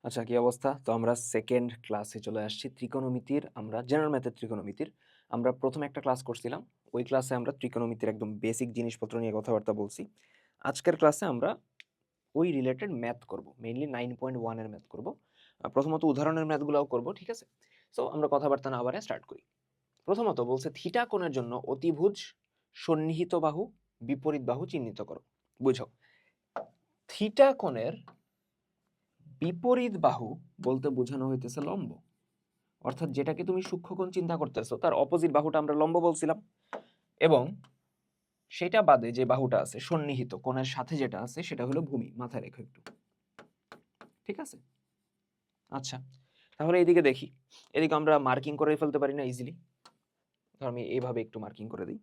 আচ্ছা, কি অবস্থা? তো আমরা সেকেন্ড ক্লাসে চলে আসছি। ত্রিকোণমিতির আমরা জেনারেল ম্যাথের ত্রিকোণমিতির। আমরা ১ম একটা ক্লাস করছিলাম। ওই ক্লাসে আমরা ত্রিকোণমিতির একদম বেসিক জিনিসপত্র নিয়ে কথাবার্তা বলছি। আজকের ক্লাসে আমরা ওই রিলেটেড ম্যাথ করব। মেইনলি 9.1 এর ম্যাথ করব। প্রথমত উদাহরণের ম্যাথগুলাও করব, ঠিক আছে? সো আমরা কথাবার্তা না বাড়ায় স্টার্ট করি। প্রথমত বলছে থিটা কোণের জন্য অতিভুজ, সন্নিহিত বাহু, বিপরীত বাহু চিহ্নিত করো। বুঝো, থিটা কোণের বিপরীত বাহু বলতে বোঝানো হইতেছে লম্ব। অর্থাৎ যেটাকে তুমি সূক্ষ্মকোণ চিন্তা করতেছো তার অপোজিট বাহুটা আমরা লম্ব বলছিলাম, এবং সেটা বাদে যে বাহুটা আছে সন্নিহিত কোণের সাথে যেটা আছে সেটা হলো ভূমি। মাথায় রেখো একটু, ঠিক আছে? আচ্ছা, তাহলে এইদিকে দেখি। এদিকে আমরা মার্কিং করে ফেলতে পারি না ইজিলি? ধর আমি এইভাবে একটু মার্কিং করে দিই।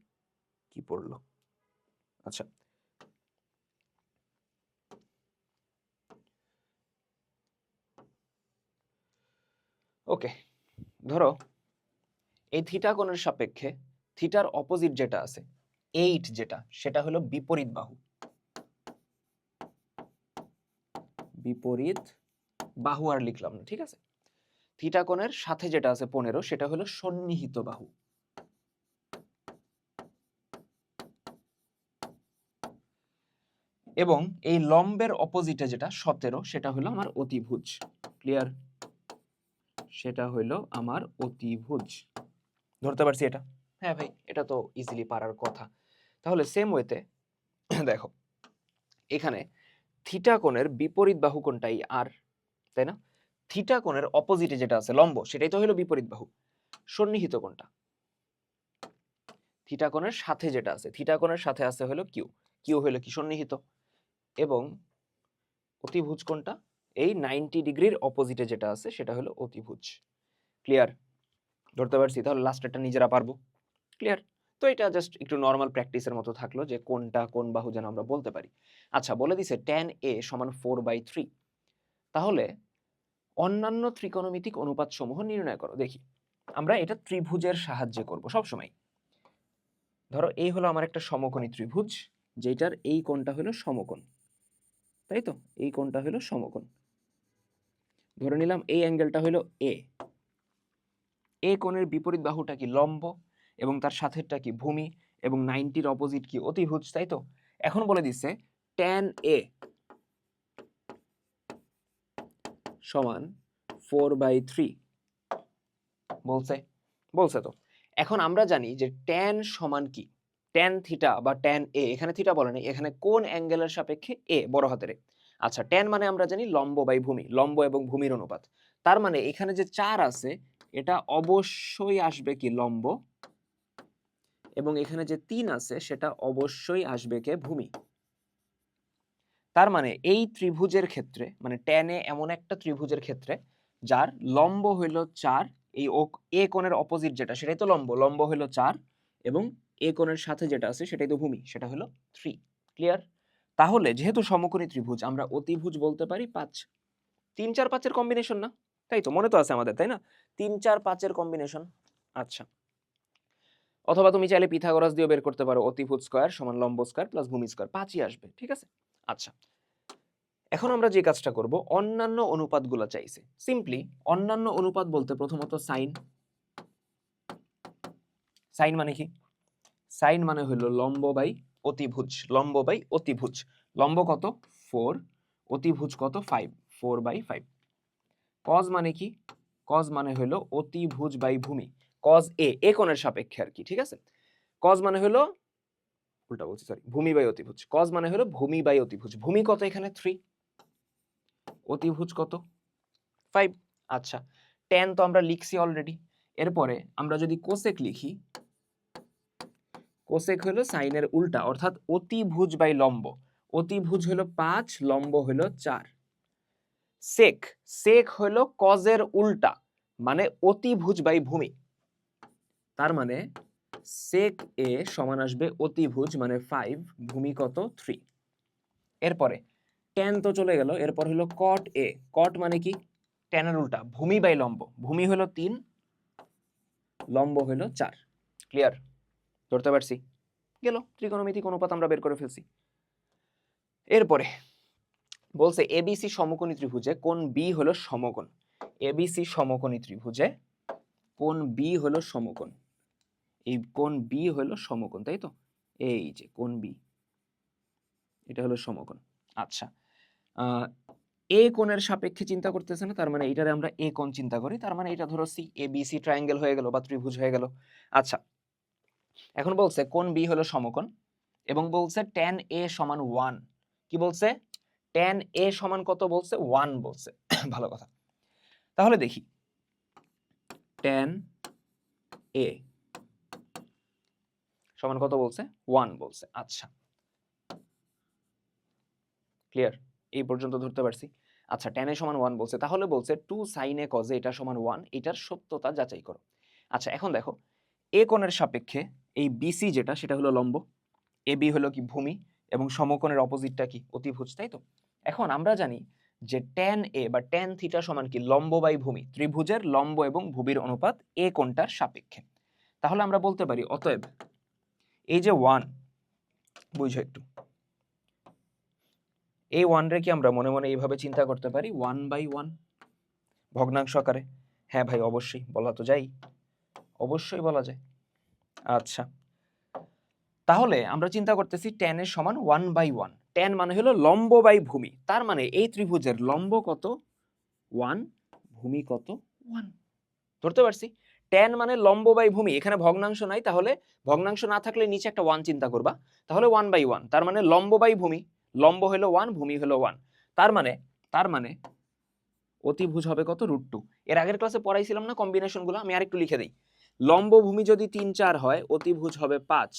কি পড়লো? আচ্ছা, ওকে। ধরো এই থিটা কোণের সাপেক্ষে থিটার অপোজিট যেটা আছে 8 যেটা, সেটা হলো বিপরীত বাহু। বিপরীত বাহু আর লিখলাম না, ঠিক আছে? থিটা কোণের সাথে যেটা আছে 15 সেটা হলো সন্নিহিত বাহু। এবং এই লম্বের অপোজিটে যেটা 17 সেটা হলো আমার অতিভুজ। ক্লিয়ার? সেটা হলো আমার অতিভুজ। ধরতে পারছি এটা? হ্যাঁ ভাই, এটা তো ইজিলি পারার কথা। তাহলে সেম ওয়েতে দেখো, এখানে থিটা কোণের বিপরীত বাহু কোণটাই আর, তাই না? থিটা কোণের অপোজিটে যেটা আছে লম্ব সেটাই তো হলো বিপরীত বাহু। সন্নিহিত কোণটা থিটা কোণের সাথে যেটা আছে, থিটা কোণের সাথে আছে হলো কিউ। কিউ হলো কি? সন্নিহিত। এবং অতিভুজ কোণটা এই 90 ডিগ্রির অপোজিটে যেটা আছে সেটা হলো অতিভুজ। ক্লিয়ার? ধরতে পারছি? তাহলে লাস্টেরটা নিজেরা পারবো। ক্লিয়ার? তো এটা জাস্ট একটু নরমাল প্র্যাকটিসের মতো থাকলো যে কোনটা কোন বাহু যেন আমরা বলতে পারি। আচ্ছা, বলে দিছে tan a সমান 4/3। তাহলে অন্যান্য ত্রিকোণমিতিক অনুপাত সমূহ নির্ণয় করো। দেখি, আমরা এটা ত্রিভুজের সাহায্যে করব সবসময়। ধরো এই হলো আমার একটা সমকোণী ত্রিভুজ, যেটার এই কোণটা হলো সমকোণ, তাই তো? এই কোণটা হলো সমকোণ। ধরে নিলাম এই অ্যাঙ্গেলটা হলো এ। এ কোণের বিপরীত বাহুটা কি? লম্ব, এবং তার সাথেরটা কি? ভূমি, এবং 90-র অপোজিট কি? অতিভুজ, তাই তো? এখন বলে দিচ্ছে tan a সমান 4/3 বলছে। বলছে তো। এখন আমরা জানি যে tan সমান কি? tan থিটা বা tan a, এখানে থিটা বলে নাই, এখানে কোন অ্যাঙ্গেলের সাপেক্ষে? a, বড় হাতের A। আচ্ছা, tan মানে আমরা জানি লম্ব বাই ভূমি, লম্ব এবং ভূমির অনুপাত। তার মানে এখানে যে 4 আছে এটা অবশ্যই আসবে কি? লম্ব। এবং এখানে যে 3 আছে সেটা অবশ্যই আসবে কে? ভূমি। তার মানে এই ত্রিভুজের ক্ষেত্রে, মানে tan a এমন একটা ত্রিভুজের ক্ষেত্রে যার লম্ব হইল 4, এই এ কোণের অপোজিট যেটা সেটাই তো লম্ব, লম্ব হইল 4, এবং এ কোণের সাথে যেটা আছে সেটাই তো ভূমি, সেটা হলো 3। ক্লিয়ার? তাহলে যেহেতু সমকোণী ত্রিভুজ আমরা অতিভুজ বলতে পারি 5। 3 4 5 এর কম্বিনেশন না? তাই তো? মনে তো আছে আমাদের, তাই না? 3 4 5 এর কম্বিনেশন। আচ্ছা, অথবা তুমি চাইলে পিথাগোরাস দিয়েও বের করতে পারো। অতিভুজ স্কয়ার সমান লম্ব স্কয়ার প্লাস ভূমি স্কয়ার, 5ই আসবে, ঠিক আছে? আচ্ছা, এখন আমরা যে কাজটা করব, অন্যান্য অনুপাতগুলো চাইছে। সিম্পলি অন্যান্য অনুপাত বলতে প্রথমত সাইন। সাইন মানে কি? সাইন মানে হলো লম্ব বাই অতিভুজ। লম্ব বাই অতিভুজ। লম্ব কত? 4, অতিভুজ কত? 5, 4/5। কজ মানে কি? কজ মানে হলো অতিভুজ বাই ভূমি। কজ এ কোণের সাপেক্ষে আর কি, ঠিক আছে? কজ মানে হলো, উল্টা বলছি, সরি, ভূমি বাই অতিভুজ। কজ মানে হলো ভূমি বাই অতিভুজ। ভূমি কত এখানে? 3, অতিভুজ কত? 5। আচ্ছা, tan তো আমরা লিখছি অলরেডি। এরপরে আমরা যদি কোসেক লিখি, কোসেক হলো সাইনের উল্টা, অর্থাৎ অতিভুজ বাই লম্ব। অতিভুজ হলো 5, লম্ব হলো 4। সেক, সেক হলো কজের উল্টা, মানে অতিভুজ বাই ভূমি। তার মানে সেক এ সমান আসবে অতিভুজ মানে 5, ভূমি কত? 3। এরপরে tan তো চলে গেল, এরপর হলো cot a। cot মানে কি? tan এর উল্টা, ভূমি বাই লম্ব। ভূমি হলো 3, লম্ব হলো 4। ক্লিয়ার? ধরতে পারছি? গেল ত্রিকোণমিতিক অনুপাত আমরা বের করে ফেলছি। এরপরে বলছে এবিসি সমকোণী ত্রিভুজে কোণ বি হলো সমকোণ। এবিসি সমকোণী ত্রিভুজে কোণ বি হলো সমকোণ। এই কোণ বি হলো সমকোণ, তাই তো? এই যে কোণ বি, এটা হলো সমকোণ। আচ্ছা, এ কোণের সাপেক্ষে চিন্তা করতেছে না, তার মানে এটারে আমরা এ কোণ চিন্তা করি, তার মানে এটা ধরো C, A B C triangle হয়ে গেল বা ত্রিভুজ হয়ে গেল। আচ্ছা, এখন বলছে কোণ বি হলো সমকোণ এবং বলছে tan a সমান 1। কি বলছে? tan a সমান কত বলছে? 1 বলছে। ভালো কথা। তাহলে দেখি tan a সমান কত বলছে? 1 বলছে। আচ্ছা, ক্লিয়ার? এই পর্যন্ত ধরতে পারছি। আচ্ছা, tan a সমান 1 বলছে, তাহলে বলছে 2 sin a cos a এটা সমান 1, এটার সত্যতা যাচাই করো। আচ্ছা, এখন দেখো এ কোণের সাপেক্ষে এই বিসি যেটা, সেটা হলো লম্ব, এবি হলো কি ভূমি, এবং সমকোণের অপোজিটটা কি? অতিভুজ, তাই তো? এখন আমরা জানি যে tan a বা tan থিটা সমান কি? লম্ব বাই ভূমি, ত্রিভুজের লম্ব এবং ভূমির অনুপাত এ কোণটার সাপেক্ষে। তাহলে আমরা বলতে পারি অতএব এই যে 1, বুঝো একটু, এই 1 রে কি আমরা মনে মনে এইভাবে চিন্তা করতে পারি 1/1 ভগ্নাংশ আকারে? হ্যাঁ ভাই, অবশ্যই, বলা তো যায়, অবশ্যই বলা যায়। আচ্ছা, তাহলে আমরা চিন্তা করতেছি tan এর সমান 1/1। tan মানে হলো লম্ব বাই ভূমি, তার মানে এই ত্রিভুজের লম্ব কত? 1, ভূমি কত? 1। ধরতে পারছি? tan মানে লম্ব বাই ভূমি, এখানে ভগ্নাংশ নাই, তাহলে ভগ্নাংশ না থাকলে নিচে একটা 1 চিন্তা করবা, তাহলে 1/1, তার মানে লম্ব বাই ভূমি, লম্ব হলো 1, ভূমি হলো 1, তার মানে অতিভুজ হবে কত? √2। এর আগের ক্লাসে পড়াইছিলাম না কম্বিনেশনগুলো, আমি আরেকটু লিখে দেই। লম্ব ভূমি যদি 3, 4 হয়, অতিভুজ হবে 5।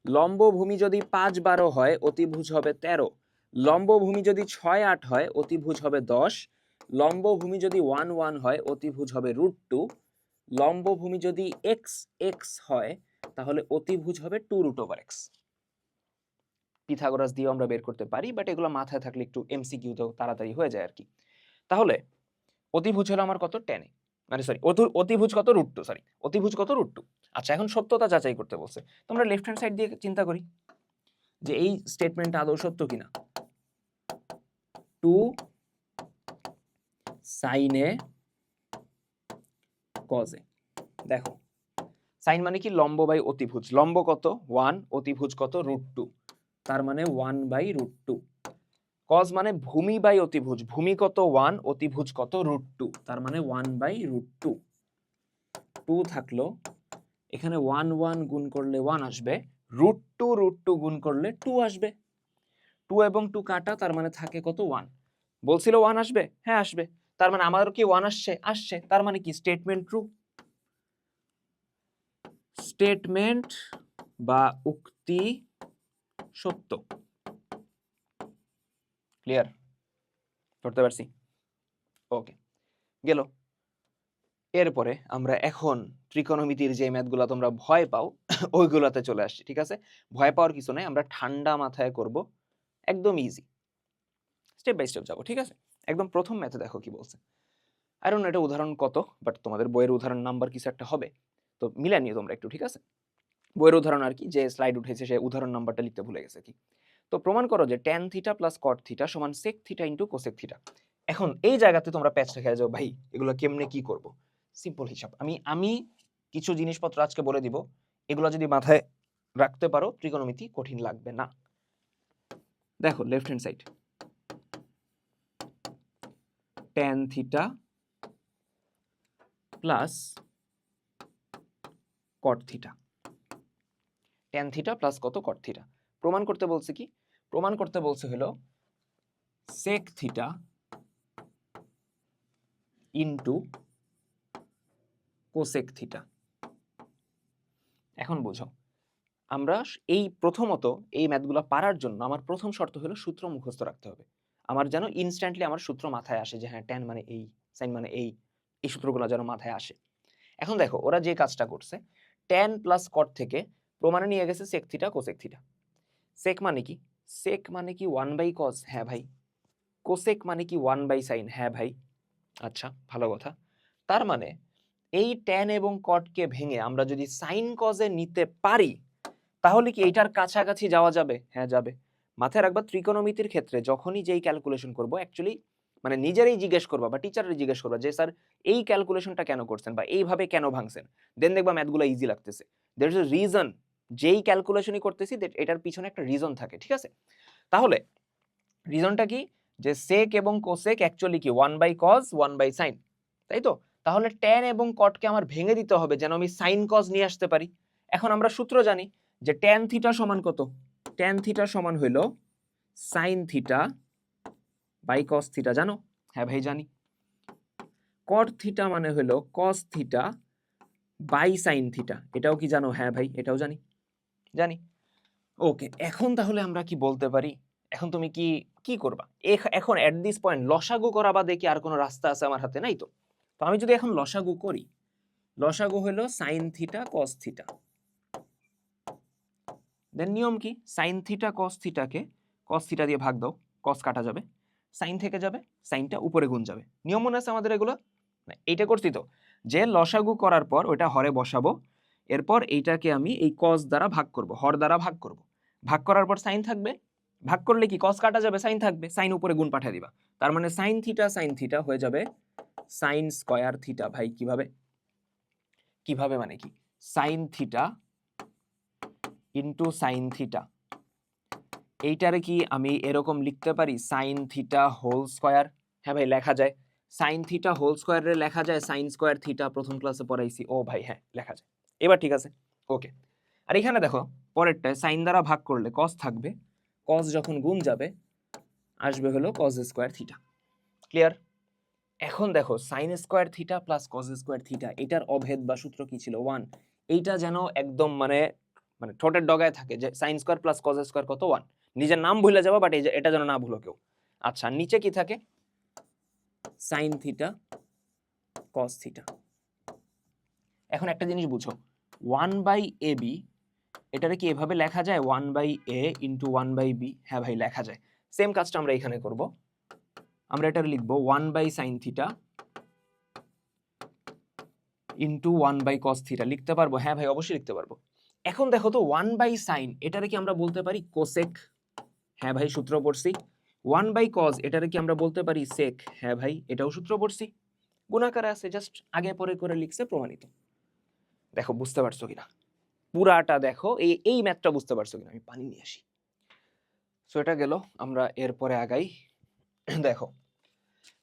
লম্ব ভূমি যদি 5, 12 হয়, অতিভুজ হবে 13। লম্ব ভূমি যদি 6, 8 হয়, অতিভুজ হবে 10। লম্ব ভূমি যদি 1, 1 হয়, অতিভুজ হবে √2। লম্ব ভূমি যদি x, x হয়, তাহলে অতিভুজ হবে 2√x। পিথাগোরাস দিয়েও আমরা বের করতে পারি, বাট এগুলো মাথায় থাকলে একটু এমসিকিউ তো তাড়াতাড়ি হয়ে যায় আর কি। তাহলে অতিভুজ হলো আমার কত? tan, মানে সরি, অতিভুজ কত? √2, সরি, অতিভুজ কত? √2। আচ্ছা, এখন সত্যতা যাচাই করতে বলছে। তোমরা লেফট হ্যান্ড সাইড দিয়ে চিন্তা করি যে এই স্টেটমেন্টটা আদৌ সত্য কিনা। 2 sin a cos a, দেখো সাইন মানে কি? লম্ব বাই অতিভুজ, লম্ব কত? 1, অতিভুজ কত? √2, তার মানে 1/√2। cos মানে ভূমি বাই অতিভুজ, ভূমি কত? 1, অতিভুজ কত? √2, তার মানে 1/√2। 2 থাকলো, এখানে 1, 1 গুণ করলে 1 আসবে, √2, √2 গুণ করলে 2 আসবে। 2 এবং 2 কাটা, তার মানে থাকে কত? 1। বলছিল 1 আসবে, হ্যাঁ আসবে, তার মানে আমারও কি 1 আসছে? আসছে, তার মানে কি? Statement true. স্টেটমেন্ট বা উক্তি সত্য। ক্লিয়ার? ধরতে পারছি? ওকে, গেল। এরপরে আমরা এখন ত্রিকোণমিতির যে ম্যাথগুলো তোমরা ভয় পাও ওইগুলোতে চলে আসছি, ঠিক আছে? ভয় পাওয়ার কিছু নাই, আমরা ঠান্ডা মাথায় করব, একদম ইজি, স্টেপ বাই স্টেপ যাবো, ঠিক আছে? একদম প্রথম ম্যাথে দেখো কি বলছে। আই ডোন্ট নো এটা উদাহরণ কত, বাট তোমাদের বইয়ের উদাহরণ নাম্বার কিছু একটা হবে, তো মিলা নিও তোমরা একটু, ঠিক আছে? বইয়ের উদাহরণ আর কি, যে স্লাইড উঠেছে সে উদাহরণ নাম্বারটা লিখতে ভুলে গেছে কি। তো প্রমাণ করো যে tan theta plus cot theta সমান sec theta into cosec theta. এখন এই জায়গাতে তোমরা প্যাচটা খেয়ে যাও, ভাই এগুলো কেমনে কি করব? সিম্পল হিসাব, আমি কিছু জিনিসপত্র আজকে বলে দিব, এগুলো যদি মাথায় রাখতে পারো ত্রিকোণমিতি কঠিন লাগবে না। দেখো left hand side, tan theta plus cot theta, tan theta plus কত? cot theta. প্রমাণ করতে বলছে কি? প্রমাণ করতে বলছে হলো sec theta into cosec theta. এখন বোঝো, আমরা এই প্রথমত এই ম্যাথগুলো পারার জন্য আমার প্রথম শর্ত হলো সূত্র মুখস্থ রাখতে হবে। আমার যেন ইনস্ট্যান্টলি আমার সূত্র মাথায় আসে যে হ্যাঁ tan মানে এই, sin মানে এই সূত্রগুলো যেন মাথায় আসে। এখন দেখো ওরা যে কাজটা করছে, tan প্লাস cot থেকে প্রমাণে নিয়ে গেছে sec theta cosec theta. sec মানে কি? sec মানে কি 1/cos? হ্যাঁ ভাই। কোসেক মানে কি 1/sin? হ্যাঁ ভাই। আচ্ছা, ভালো কথা। তার মানে এই tan এবং cot কে ভেঙে আমরা যদি sin cos এ নিতে পারি, তাহলে কি এইটার কাছাকাছি যাওয়া যাবে? হ্যাঁ যাবে। মাথায় রাখবা ত্রিকোণমিতির ক্ষেত্রে যখনই যেই ক্যালকুলেশন করবো অ্যাকচুয়ালি মানে নিজেরাই জিজ্ঞেস করবা বা টিচারের জিজ্ঞেস করবা যে স্যার এই ক্যালকুলেশনটা কেন করছেন বা এইভাবে কেন ভাঙছেন, দেন দেখবা ম্যাথগুলো ইজি লাগতেছে। দের ইজ এ রিজন, যেই ক্যালকুলেশনই করতেছি এটার পিছনে একটা রিজন থাকে, ঠিক আছে? তাহলে রিজনটা কি, যে সেক এবং কোসেক অ্যাকচুয়ালি কি 1/cos 1/sin, তাই তো? তাহলে ট্যান এবং কটকে আমার ভেঙে দিতে হবে যেন আমি সাইন কজ নিয়ে আসতে পারি। এখন আমরা সূত্র জানি যে ট্যান থিটা সমান কত, ট্যান থিটা সমান হইল sine theta by cos theta, জানো? হ্যাঁ ভাই জানি। কট থিটা মানে হলো cos theta by sine theta, এটাও কি জানো? হ্যাঁ ভাই এটাও জানি, জানি। ওকে, এখন তাহলে আমরা কি বলতে পারি, এখন তুমি কি কি করবা এখন এট দিস পয়েন্ট? লসাগু করা বাদে কি আর কোনো রাস্তা আছে আমার হাতে? নাই তো। তো আমি যদি এখন লসাগু করি, লসাগু হলো sine theta cos theta, then নিয়ম কি, সাইন থিটা কস থিটাকে কস থিটা দিয়ে ভাগ দাও, কস কাটা যাবে, সাইন থেকে যাবে, সাইনটা উপরে গুণ যাবে। নিয়ম মনে আছে আমাদের এগুলো? এইটা করছি তো, যে লসাগু করার পর ওটা হরে বসাবো, এরপর এইটাকে আমি এই কস দ্বারা ভাগ করব, হর দ্বারা ভাগ করব, ভাগ করার পর সাইন থাকবে, ভাগ করলে কি কস কাটা যাবে, সাইন থাকবে, সাইন উপরে গুণ পাঠিয়ে দিবা। তার মানে সাইন থিটা হয়ে যাবে সাইন স্কয়ার থিটা। ভাই কিভাবে, কিভাবে মানে কি, sine theta into sine theta, এইটারে কি আমি এরকম লিখতে পারি সাইন থিটা হোল স্কয়ার? হ্যাঁ ভাই লেখা যায়, সাইন থিটা হোল স্কয়ারে লেখা যায় সাইন স্কয়ার থিটা, প্রথম ক্লাসে পড়াইছি। ও ভাই হ্যাঁ লেখা যায়, এবার ঠিক আছে। ওকে, আর এখানে দেখো পরেরটায় সাইন দ্বারা ভাগ করলে কস থাকবে, কস যখন গুণ যাবে আসবে হলো কস স্কয়ার থিটা। ক্লিয়ার? এখন দেখো sign square theta plus cos square theta, এটার অভেদ বা সূত্র কি ছিল? 1। এইটা যেন একদম মানে মানে ঠোঁটের ডগায় থাকে যে sine square plus cos square কত? 1। নিজের নাম ভুলে যাবো, বাট এটা যেন না ভুলো কেউ। আচ্ছা, নিচে কি থাকে? Sign theta cos theta. এখন একটা জিনিস বুঝো, 1/ab এটারে কি এভাবে লেখা যায় 1/a ইন্টু 1/b? হ্যাঁ ভাই লেখা যায়। সেম কাজটা আমরা এখানে করব, আমরা এটা লিখবো 1/sin theta into 1/cos theta. লিখতে পারবো? হ্যাঁ ভাই অবশ্যই লিখতে পারবো। এখন দেখো তো 1/sin এটারে কি আমরা বলতে পারি কোসেক? হ্যাঁ ভাই সূত্র পড়ছি। 1/cos এটারে কি আমরা বলতে পারি সেক? হ্যাঁ ভাই এটাও সূত্র পড়ছি। গুণাকারে আছে, জাস্ট আগে পরে করে লিখছে, প্রমাণিত। দেখো বুঝতে পারছো কিনা পুরাটা, দেখো এই এই ম্যাথটা বুঝতে পারছো কিনা? আমি পানি নিয়ে আসি। সো এটা গেল, আমরা এরপরে আগাই। দেখো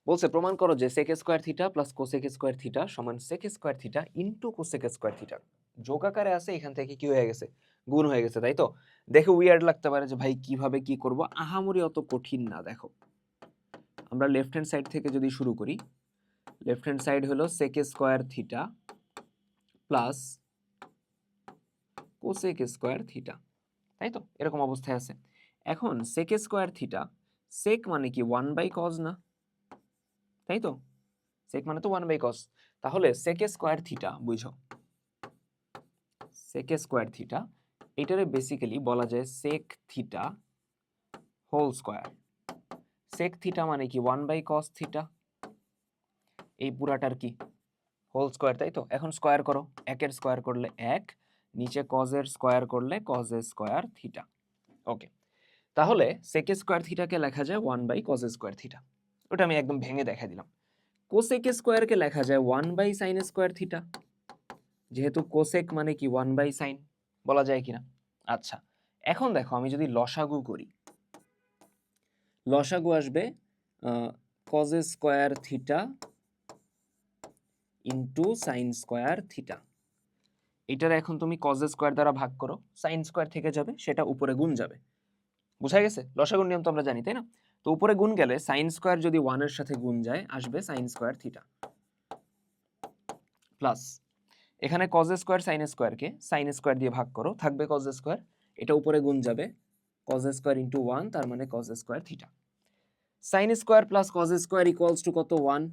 বলছে প্রমাণ করো যে sec square theta plus cosec square theta সমান sec square theta into cosec square theta. যোগ আকারে আছে, এখান থেকে কি হয়ে গেছে? গুণ হয়ে গেছে, তাই তো? দেখে উইয়ার্ড লাগতে পারে যে ভাই কিভাবে কি করব, আহামরি অত কঠিন না। দেখো আমরা লেফট হ্যান্ড সাইড থেকে যদি শুরু করি, লেফট হ্যান্ড সাইড হলো sec square theta plus cosec square theta, তাই তো? এরকম অবস্থায় আছে। এখন sec স্কয়ার থিটা, sec মানে কি 1/cos না, তাই তো? sec মানে তো 1/cos, তাহলে sec স্কয়ার থিটা বুঝো, sec স্কয়ার থিটা এটারে বেসিক্যালি বলা যায় sec theta whole square. sec theta মানে কি 1/cos থিটা, এই পুরাটার কি হোল স্কয়ার, তাই তো? এখন স্কয়ার করো, 1 এর স্কয়ার করলে 1, নিচে cos এর স্কয়ার করলে cos স্কয়ার থিটা। ওকে, তাহলে sec স্কয়ার থিটাকে লেখা যায় 1/cos স্কয়ার থিটা, ওটা আমি একদম ভেঙে দেখাই দিলাম। কোসেক স্কয়ারকে লেখা যায় 1/sin স্কয়ার থিটা, যেহেতু কোসেক মানে কি 1/sin, বলা যায় কিনা? আচ্ছা, এখন দেখো আমি যদি লসাগু করি, লসাগু আসবে cos square theta into sign square theta. এটার এখন তুমি cos স্কয়ার দ্বারা ভাগ করো, সাইন স্কয়ার থেকে যাবে, সেটা উপরে গুণ যাবে। বুঝা গেছে? লসাগুর নিয়ম তো আমরা জানি, তাই না? তো উপরে গুণ গেলে সাইন স্কয়ার যদি 1 এর সাথে গুণ যায় আসবে সাইন স্কয়ার থিটা প্লাস এখানে cos square sin স্কয়ারকে sin square দিয়ে ভাগ করো, থাকবে cos স্কয়ার, এটা উপরে গুণ যাবে cos স্কয়ার ইনটু 1, তার মানে cos square theta. sin square plus cos square equals to কত? 1,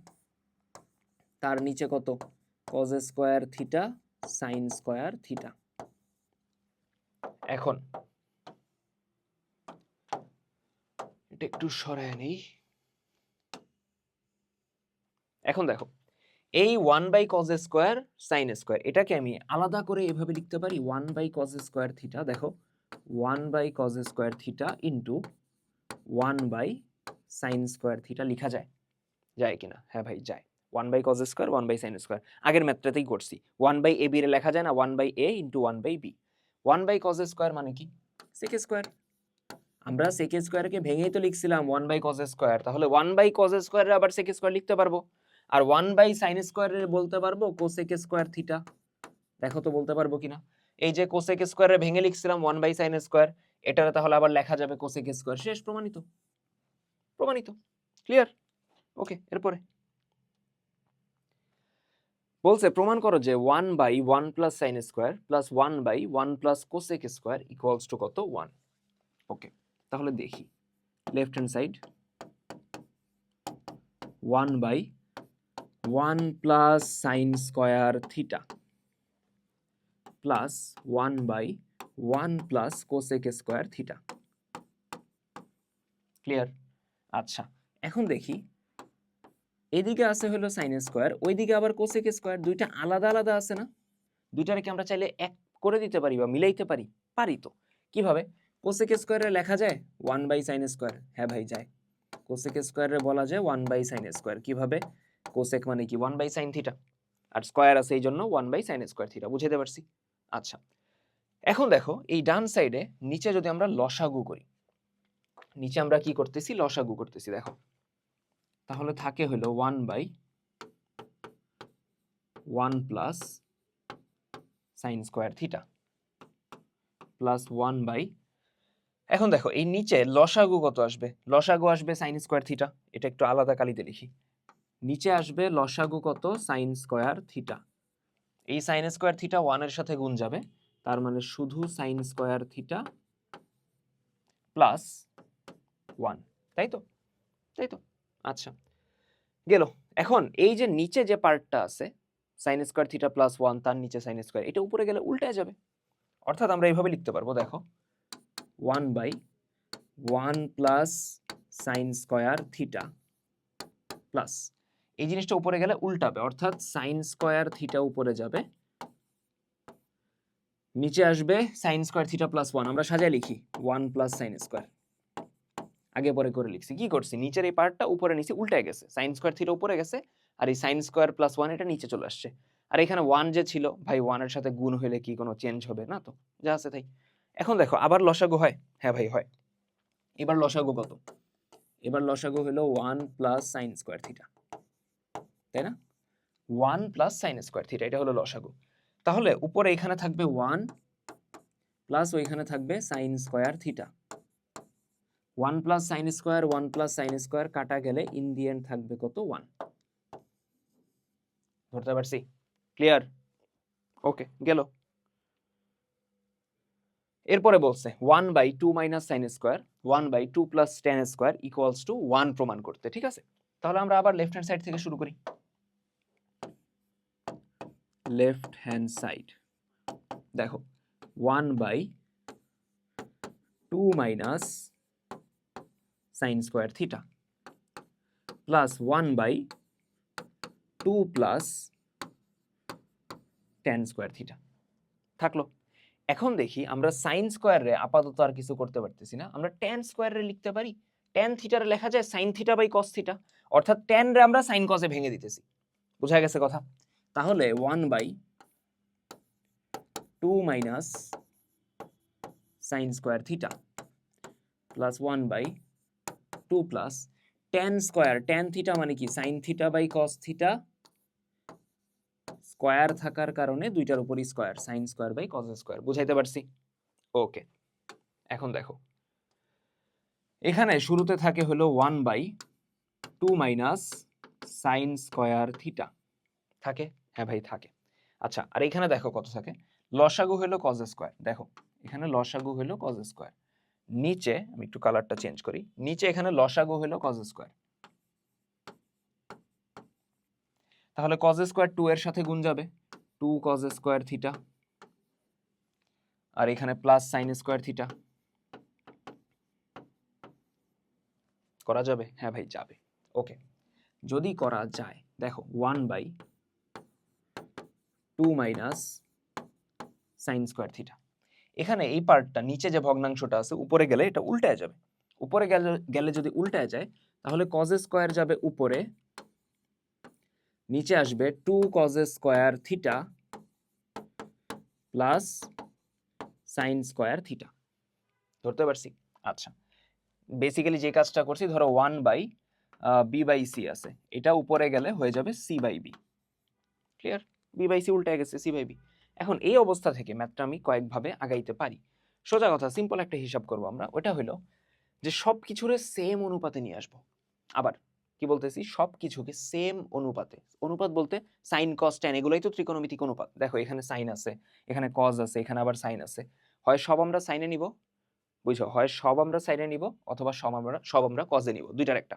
তার নিচে কত? cos square theta sin square theta. এখন এটা একটু সরায় নেই। এখন দেখো এই 1/cos স্কয়ার sin স্কয়ার এটাকে আমি আলাদা করে এভাবে লিখতে পারি 1/cos স্কয়ার থিটা। দেখো 1/cos² theta into 1/sin² theta লিখা যায়? যায় কিনা? হ্যাঁ ভাই যায়। 1/cos², 1/sin²। আগের ম্যাথটাতেই করছি। 1/ab রে লেখা যায় না 1/a ইন্টু 1/b। 1/cos² মানে কি? sec²। আমরা sec² কে ভেঙেই তো লিখছিলাম 1/cos²। তাহলে 1/cos² আবার sec² লিখতে পারবো। আর 1/sin² বলতে পারবো cosec² থিটা। দেখো তো বলতে পারবো কিনা? এই যে cosec² ভেঙে লিখছিলাম 1/sin², এটারে তাহলে আবার লেখা যাবে cosec²। শেষ, প্রমাণিত। প্রমাণিত। ক্লিয়ার? ওকে, এরপরে বলছে প্রমাণ করো যে 1/1 plus sin² plus 1/1 plus cosec² equals to কত? 1। ওকে, তাহলে দেখি left hand side 1/1 plus sin² theta plus 1/1 plus cosec² theta. Clear? আচ্ছা, এখন দেখি এদিকে আছে হলো sin², ওইদিকে আবার cosec², দুইটা আলাদা আলাদা আছে না? দুইটারে কি আমরা চাইলে এক করে দিতে পারি বা মিলাইতে পারি? পারি তো। কিভাবে? cosec² এ লেখা যায় 1/sin²। হ্যাঁ ভাই যায়। cosec² এ বলা যায় 1/sin²। কিভাবে? cosec মানে কি 1/sin থিটা, আর স্কয়ার আছে এই জন্য 1/sin² থিটা। বুঝাইতে পারছি? আচ্ছা, এখন দেখো এই ডান সাইডে নিচে যদি আমরা লসাগু করি, নিচে আমরা কি করতেছি? লসাগু করতেছি। দেখো তাহলে থাকে হলো 1/1 প্লাস sin² থিটা প্লাস 1/, এখন দেখো এই নিচে লসাগু কত আসবে? লসাগু আসবে sin² থিটা। এটা একটু আলাদা কালিতে লিখি। নিচে আসবে লসাগু কত? sin² theta. এই sin² থিটা 1 এর সাথে গুণ যাবে, তার মানে শুধু sin² থিটা প্লাস 1। তাই তো? তাই তো? আচ্ছা, গেল। এখন এই যে নিচে যে পার্টটা আছে sin² থিটা প্লাস 1, তার নিচে sin², এটা উপরে গেলে উল্টে যাবে। অর্থাৎ আমরা এইভাবে লিখতে পারবো, দেখো 1/1 প্লাস sin² থিটা প্লাস, এই জিনিসটা উপরে গেলে উল্টাবে, অর্থাৎ sin² থিটা উপরে যাবে, নিচে আসবে sin² থিটা প্লাস 1। আমরা সাজায় লিখি 1 প্লাস sin²। আগে পরে করে লিখছি। কি করছি? নিচের এই পার্টটা উপরে নিচে উল্টে গেছে, sin² থিটা উপরে গেছে আর এই sin² প্লাস 1 এটা নিচে চলে আসছে। আর এখানে 1 যে ছিল ভাই, 1 এর সাথে গুণ হলে কি কোনো চেঞ্জ হবে না? তো যা আছে তাই। এখন দেখো আবার লসাগু হয়? হ্যাঁ ভাই হয়। এবার লসাগু কত? এবার লসাগু হলো 1 প্লাস sin² থিটা, তাই না? 1 প্লাস sin² থিটা, এটা হলো লসাগু। তাহলে উপরে এখানে থাকবে 1 প্লাস ওইখানে থাকবে sin² theta. 1 plus sin², 1 plus sin² কাটা গেলে ইন দি এন্ড থাকবে কত? 1। ধরতে পারছি? ক্লিয়ার? ওকে, গেল। এরপরে বলছে 1/2 minus sin² 1/2 plus tan² equals to 1 প্রমাণ করতে। ঠিক আছে, তাহলে আমরা আবার লেফট হ্যান্ড সাইড থেকে শুরু করি। লেফট হ্যান্ড সাইড দেখো 1/2 minus sin² theta plus 1/2 plus tan² theta থাকলো। এখন দেখি আমরা sin² রে আপাতত আর কিছু করতে পারতেছি না, আমরা tan² রে লিখতে পারি। tan থিটা রে লেখা যায় sin theta by cos theta, অর্থাৎ tan রে আমরা sin cos এ ভেঙে দিতেছি। বুঝা গেছে কথা? তাহলে 1/2 minus sin² theta plus 1/2 plus tan² tan theta মানে কি sin theta by cos theta, square থাকার কারণে দুইটার উপরই স্কয়ার, sin² বাই cos²। বুঝাইতে পারছি? ওকে, এখন দেখো এখানে শুরুতে থাকে হলো 1/2 মাইনাস sin² থিটা থাকে। হ্যাঁ ভাই থাকে। আচ্ছা, আর এখানে দেখো কত থাকে? লসাগু হলো cos²। দেখো এখানে লসাগু হলো cos²। নিচে আমি একটু কালারটা চেঞ্জ করি, নিচে এখানে লসাগু হলো cos²। তাহলে cos² 2 এর সাথে গুণ যাবে, 2 cos² থিটা, আর এখানে প্লাস sin² থিটা। করা যাবে? হ্যাঁ ভাই যাবে। ওকে, যদি করা যায় দেখো 1/2 মাইনাস sin² থিটা, এখানে এই পার্টটা নিচে যে ভগ্নাংশটা আছে উপরে গেলে এটা উল্টায় যাবে, উপরে গেলে যদি উল্টায় যায় তাহলে কজ স্কয়ার যাবে উপরে, নিচে আসবে 2 cause square theta plus sine square theta. ধরতে পারছি? আচ্ছা, বেসিক্যালি যে কাজটা করছি, ধরো 1/b/c আছে, এটা উপরে গেলে হয়ে যাবে c/b। ক্লিয়ার? b/c উল্টায় গেছে, c/b। এখন এই অবস্থা থেকে ম্যাথটা আমি কয়েকভাবে আগাইতে পারি। সোজা কথা, সিম্পল একটা হিসাব করব আমরা, ওটা হলো যে সব কিছুরে সেম অনুপাতে নিয়ে আসবো। আবার কি বলতেছি, সব কিছুকে সেম অনুপাতে। অনুপাত বলতে সাইন কস ট্যান এগুলোই তো ত্রিকোণমিতিক অনুপাত। দেখো এখানে সাইন আছে, এখানে কজ আছে, এখানে আবার সাইন আছে। হয় সব আমরা সাইনে নিব, বুঝছো, হয় সব আমরা সাইনে নিব অথবা সব আমরা কজে নিব, দুইটার একটা।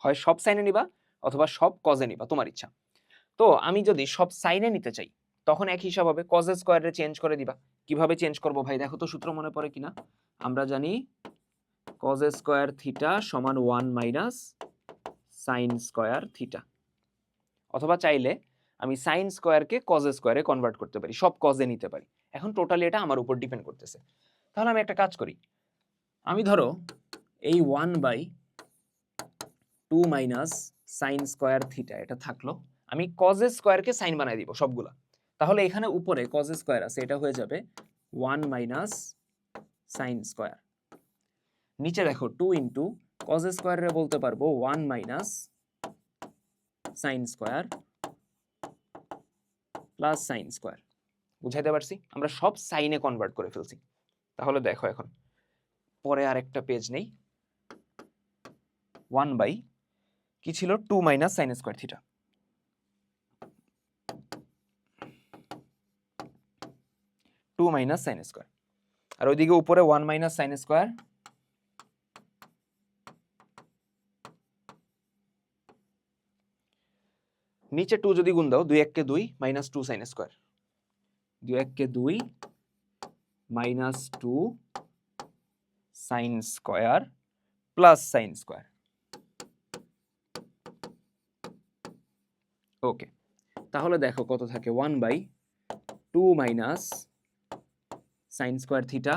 হয় সব সাইনে নিবা অথবা সব কজে নিবা, তোমার ইচ্ছা। তো আমি যদি সব সাইনে নিতে চাই তখন এক হিসাব হবে, কজ স্কয়ারে চেঞ্জ করে দিবা। কিভাবে চেঞ্জ করব ভাই, দেখো তো সূত্র মনে পড়ে কিনা। আমরা জানি কজ স্কয়ার থিটা সমান 1 মাইনাস সাইন স্কয়ার থিটা। অথবা চাইলে আমি সাইন স্কয়ারকে কজ স্কয়ারে কনভার্ট করতে পারি, সব কজে নিতে পারি। এখন টোটালি এটা আমার উপর ডিপেন্ড করতেছে। তাহলে আমি একটা কাজ করি, আমি ধরো এই 1/2 মাইনাস সাইন স্কয়ার থিটা এটা থাকলো, আমি কজ স্কয়ারকে সাইন বানাই দিব সবগুলা। তাহলে এখানে উপরে কজ স্কয়ার আছে, এটা হয়ে যাবে 1 মাইনাস সাইন স্কয়ার। নিচে দেখো 2 ইন্টু কজ স্কয়ারে বলতে পারবো 1 minus sine square plus sine square. বুঝাইতে পারছি? আমরা সব সাইনে কনভার্ট করে ফেলছি। তাহলে দেখো এখন পরে আরেকটা পেজ নেই, 1 বাই কি ছিল 2 minus sine square theta, 2 minus sine square, আর ওইদিকে উপরে 1 মাইনাস সাইন স্কয়ার, নিচে 2 যদি গুণ দাও 2 1 কে 2 মাইনাস 2 সাইন স্কয়ার, 2 1 কে 2 minus 2 sine square plus sine square. Okay, তাহলে দেখো কত থাকে, 1/2 minus sine square theta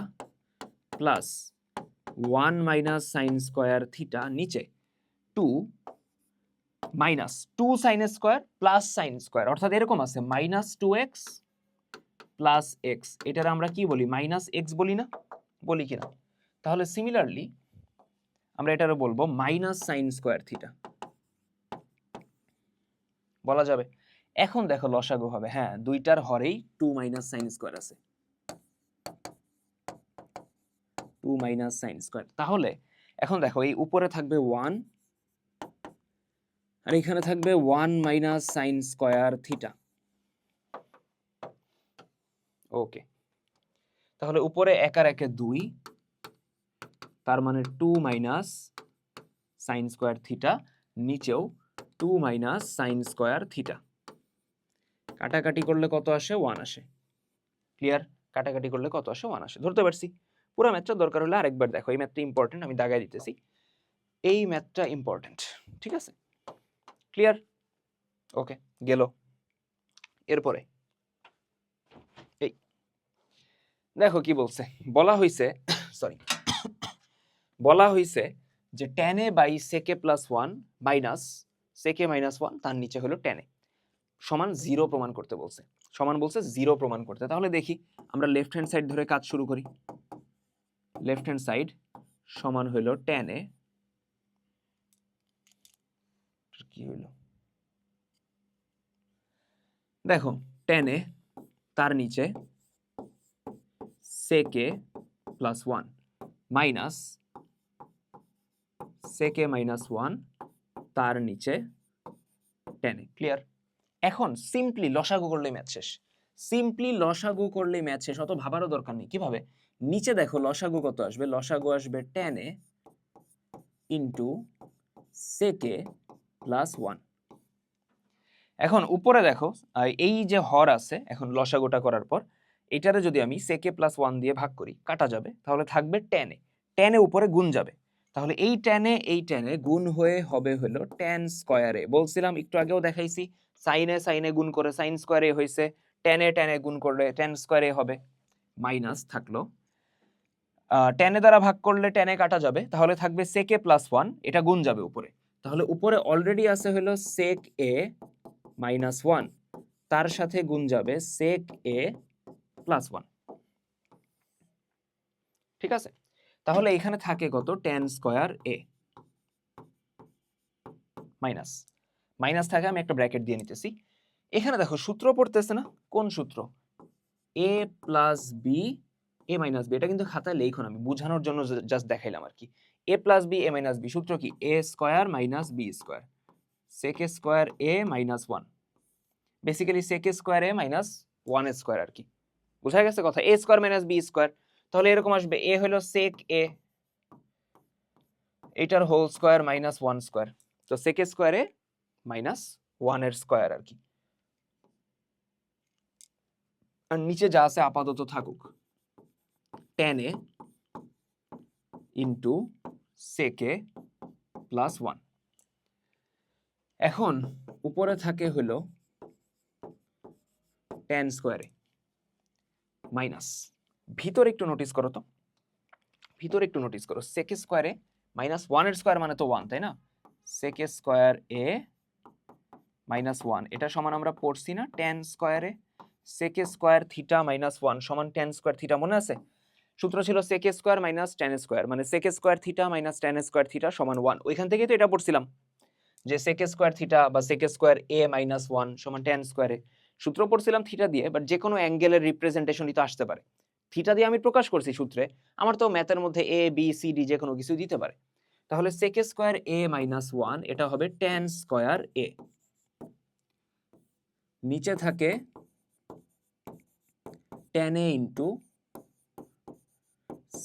plus 1 minus sine square theta, নিচে 2 minus 2 sine square plus sine square, অর্থাৎ এরকম আছে মাইনাস 2x প্লাস এক্স। এটার আমরা কি বলি, মাইনাস এক্স বলি না, বলি কিনা? তাহলে সিমিলারলি আমরা এটারও বলবো মাইনাস সাইন স্কয়ার থিটা, বলা যাবে। এখন দেখো লসাগু হবে, হ্যাঁ দুইটার হরেই 2 মাইনাস সাইন স্কয়ার আছে, 2 মাইনাস সাইন স্কয়ার। তাহলে এখন দেখো এই উপরে থাকবে 1 আর এখানে থাকবে 1 মাইনাস সাইন স্কয়ার থিটা। ওকে, তাহলে উপরে 1 আর 1 2, তার মানে 2 মাইনাস সাইন স্কয়ার থিটা, নিচেও 2 মাইনাস সাইন স্কয়ার থিটা। কাটাকাটি করলে কত আসে, 1 আসে। ক্লিয়ার? কাটাকাটি করলে কত আসে, 1 আসে। ধরতে পারছি? পুরো ম্যাথটা দরকার হলে আরেকবার দেখো, এই ম্যাথটা ইম্পর্টেন্ট, আমি দাগাই দিতেছি, এই ম্যাথটা ইম্পর্টেন্ট, ঠিক আছে? ক্লিয়ার? ওকে, গেল। এরপরে এই দেখো কি বলছে, বলা হইছে সরি বলা হইছে যে tan a by sec a plus 1 minus sec a minus 1 তার নিচে হলো tan a সমান 0 প্রমাণ করতে বলছে। সমান বলছে 0 প্রমাণ করতে। তাহলে দেখি আমরা লেফট হ্যান্ড সাইড ধরে কাজ শুরু করি। লেফট হ্যান্ড সাইড সমান হইল tan a, কি হইল দেখো tan a তার নিচে sec a plus 1 minus sec a minus 1 তার নিচে tan a। ক্লিয়ার? এখন সিম্পলি লসাগু করলে ম্যাথ শেষ, সিম্পলি লসাগু করলে ম্যাথ শেষ, অত ভাবারও দরকার নেই। কিভাবে? নিচে দেখো লসাগু কত আসবে, লসাগু আসবে tan a into sec a plus 1। এখন উপরে দেখো এই যে হর আছে, এখন লসাগুটা করার পর এটারে যদি আমি sec a প্লাস 1 দিয়ে ভাগ করি, কাটা যাবে, তাহলে থাকবে tan a, tan a উপরে গুণ যাবে, তাহলে এই tan a গুণ হয়ে হবে হলো tan স্কয়ার a। বলছিলাম একটু আগেও দেখাইছি, সাইনে গুণ করে সাইন স্কয়ার a হয়েছে, tan a গুণ করলে tan স্কয়ার a হবে, মাইনাস থাকলো tan এ দ্বারা ভাগ করলে tan এ কাটা যাবে, তাহলে থাকবে sec a প্লাস 1, এটা গুণ যাবে উপরে। তাহলে উপরে অলরেডি আছে হলো sec a মাইনাস 1, তার সাথে গুণ যাবে sec a প্লাস 1। ঠিক আছে, তাহলে এখানে থাকে কত, tan square a minus minus থাকে, আমি একটা ব্র্যাকেট দিয়ে নিতেছি। এখানে দেখো সূত্র পড়তেছে না, কোন সূত্র, a plus B A minus B, এটা কিন্তু খাতায় লেখো না, আমি বোঝানোর জন্য জাস্ট দেখাইলাম আর কি। a plus B A minus B, সূত্র কি, a square minus B square, sec a square a minus 1, basically sec a square a minus 1 square আর কি। বোঝা গেছে কথা, a square minus B square, তাহলে এরকম আসবে, a হলো sec a, এটার হোল স্কয়ার মাইনাস 1 স্কয়ার, তো sec a square a minus 1 এর স্কয়ার আর কি। আর নিচে যা আছে আপাতত থাকুক, tan a into sec a plus 1। এখন উপরে থাকে হলো tan স্কয়ার a মাইনাস, ভিতরে একটু নোটিস করো তো, ভিতরে একটু নোটিস করো, sec a square a minus 1 এর স্কয়ার মানে তো 1, তাই না, sec a square a minus 1, এটা সমান আমরা পড়ছি না tan square a, sec a square theta minus 1 সমান tan স্কয়ার থিটা, মনে আছে? সূত্র ছিল sec a square minus tan square, মানে sec a square theta minus tan square theta সমান 1, ওইখান থেকে তো এটা পড়ছিলাম যে sec a স্কয়ার থিটা বা sec a square a minus 1 সমান tan স্কয়ার a, সূত্র পড়ছিলাম থিটা দিয়ে, বাট যে কোনো অ্যাঙ্গেলের রিপ্রেজেন্টেশনই তো আসতে পারে, থিটা দিয়ে আমি প্রকাশ করছি সূত্রে, আমার তো ম্যাথের মধ্যে a b c d যে কোনো কিছু দিতে পারে, তাহলে sec a square a minus 1 এটা হবে tan স্কয়ার a, নিচে থাকে tan a into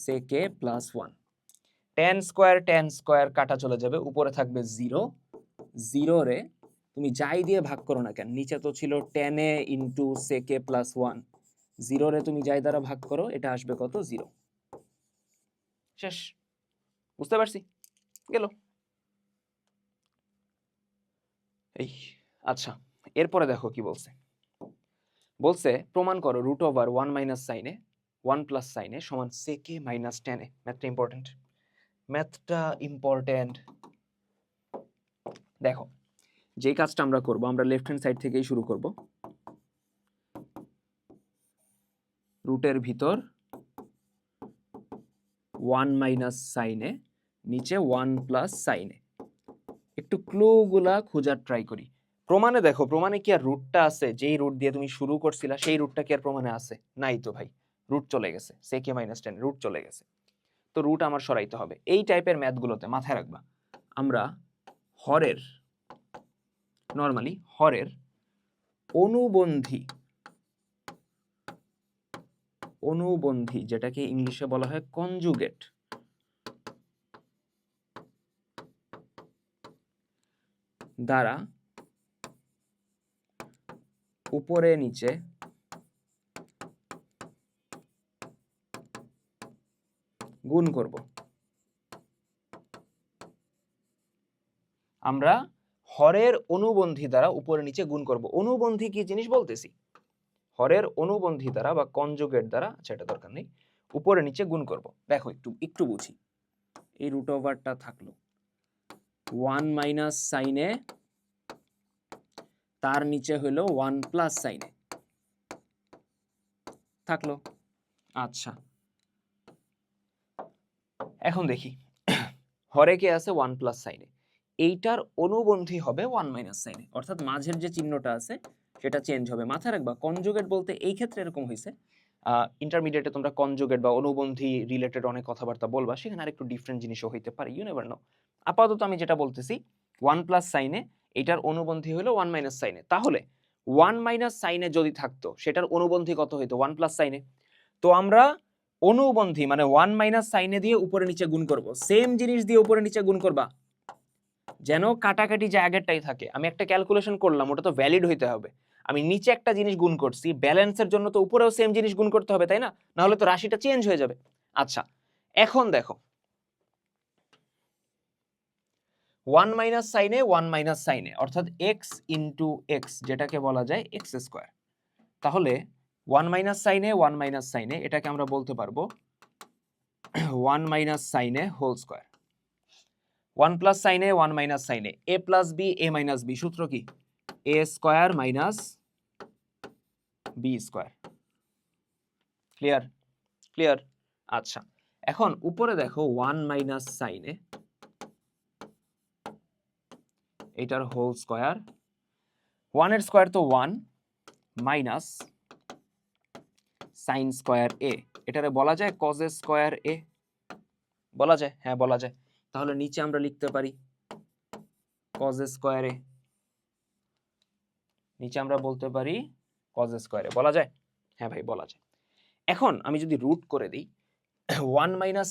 sec a plus 1, tan square কাটা চলে যাবে, উপরে থাকবে 0, 0 রে তুমি যাই দিয়ে ভাগ করো না কেন, নিচে তো ছিল tan a into sec a plus 1, 0 রে তুমি যাই দ্বারা ভাগ করো, এটা আসবে কত, 0। শেষ, বুঝতে পারছি, গেল এই। আচ্ছা, এরপরে দেখো কি বলছে, বলছে প্রমাণ করো রুট ওভার 1 মাইনাস সাইনে 1 প্লাস সাইনে সমান sec a minus tan a। ম্যাথটা ইম্পর্টেন্ট, ম্যাথটা ইম্পর্টেন্ট। দেখো যে কাজটা আমরা করব, আমরা লেফট হ্যান্ড সাইড থেকেই শুরু করব, রুটের ভিতর 1 মাইনাস সাইনে, নিচে 1 প্লাস সাইনে, একটু ক্লুগুলা খোঁজার ট্রাই করি। প্রমাণে দেখো, প্রমাণে কি আর রুটটা আছে, যেই রুট দিয়ে তুমি শুরু করছিলা সেই রুটটা কি আর প্রমাণে আছে? নাই তো ভাই, রুট চলে গেছে, sec a minus tan root চলে গেছে, তো রুট আমার সরাইতে হবে। এই টাইপের ম্যাথগুলোতে মাথায় রাখবা, আমরা হরের, নরমালি হরের অনুবন্ধী, অনুবন্ধী যেটাকে ইংলিশে বলা হয় কনজুগেট, দ্বারা উপরে নিচে গুণ করব। আমরা হরের অনুবন্ধী দ্বারা উপরে নিচে গুণ করব। অনুবন্ধী কি জিনিস বলতেছি, হরের অনুবন্ধী দ্বারা বা কনজুগেট দ্বারা, আচ্ছা এটা দরকার নেই, উপরে নিচে গুণ করব। দেখো একটু একটু বুঝি, এই রুট ওভারটা থাকলো 1 মাইনাস সাইনে, তার নিচে হলো 1 প্লাস সাইনে থাকলো। আচ্ছা এখন দেখি, হরে কে আছে 1 প্লাস সাইনে, এইটার অনুবন্ধী হবে 1 মাইনাস সাইনে, অর্থাৎ মাঝের যে চিহ্নটা আছে সেটা চেঞ্জ হবে। মাথায় রাখবা কনজুগেট বলতে এই ক্ষেত্রে এরকম হয়েছে, ইন্টারমিডিয়েটে তোমরা কনজুগেট বা অনুবন্ধী রিলেটেড অনেক কথাবার্তা বলবা, সেখানে আরেকটু ডিফারেন্ট জিনিসও হইতে পারে, ইউ নেভার নো। আপাতত আমি যেটা বলতেছি 1 প্লাস সাইনে, এটার অনুবন্ধী হলো 1 মাইনাস সাইনে, তাহলে 1 মাইনাস সাইনে যদি থাকতো সেটার অনুবন্ধী কত হইতো, 1 প্লাস সাইনে। তো আমরা অনুবন্ধী মানে 1 মাইনাস সাইনে দিয়ে উপরে নিচে গুণ করব, সেম জিনিস দিয়ে উপরে নিচে গুণ করবা, যেন কাটাকাটি যে আগেরটাই থাকে। আমি একটা ক্যালকুলেশন করলাম, ওটা তো ভ্যালিড হইতে হবে, আমি নিচে একটা জিনিস গুণ করছি, ব্যালেন্সের জন্য তো উপরেও সেম জিনিস গুণ করতে হবে, তাই না, না হলে তো রাশিটা চেঞ্জ হয়ে যাবে। আচ্ছা এখন দেখো 1 মাইনাস সাইনে 1 মাইনাস সাইনে, অর্থাৎ x ইন্টু এক্স, যেটাকে বলা যায় এক্স স্কোয়ার, তাহলে 1 মাইনাস সাইনে 1 মাইনাস সাইনে, এটাকে আমরা বলতে পারবো 1 minus sine A whole square, 1 plus sine A 1 minus sine A plus B A minus B, সূত্র কি A square minus B square. Clear? Clear. আচ্ছা, এখন উপরে দেখো 1 মাইনাস সাইন এ, এটার হোল স্কয়ার, 1 এর স্কয়ার তো 1 মাইনাস সাইন স্কয়ার এ, এটারে বলা যায় কজ স্কয়ার এ, বলা যায়? হ্যাঁ বলা যায়। তাহলে নিচে আমরা লিখতে পারি কজ স্কয়ার এ, নিচে আমরা বলতে পারি কজ স্কয়ার এ, বলা যায়? হ্যাঁ ভাই বলা যায়। এখন আমি যদি রুট করে দিই 1 minus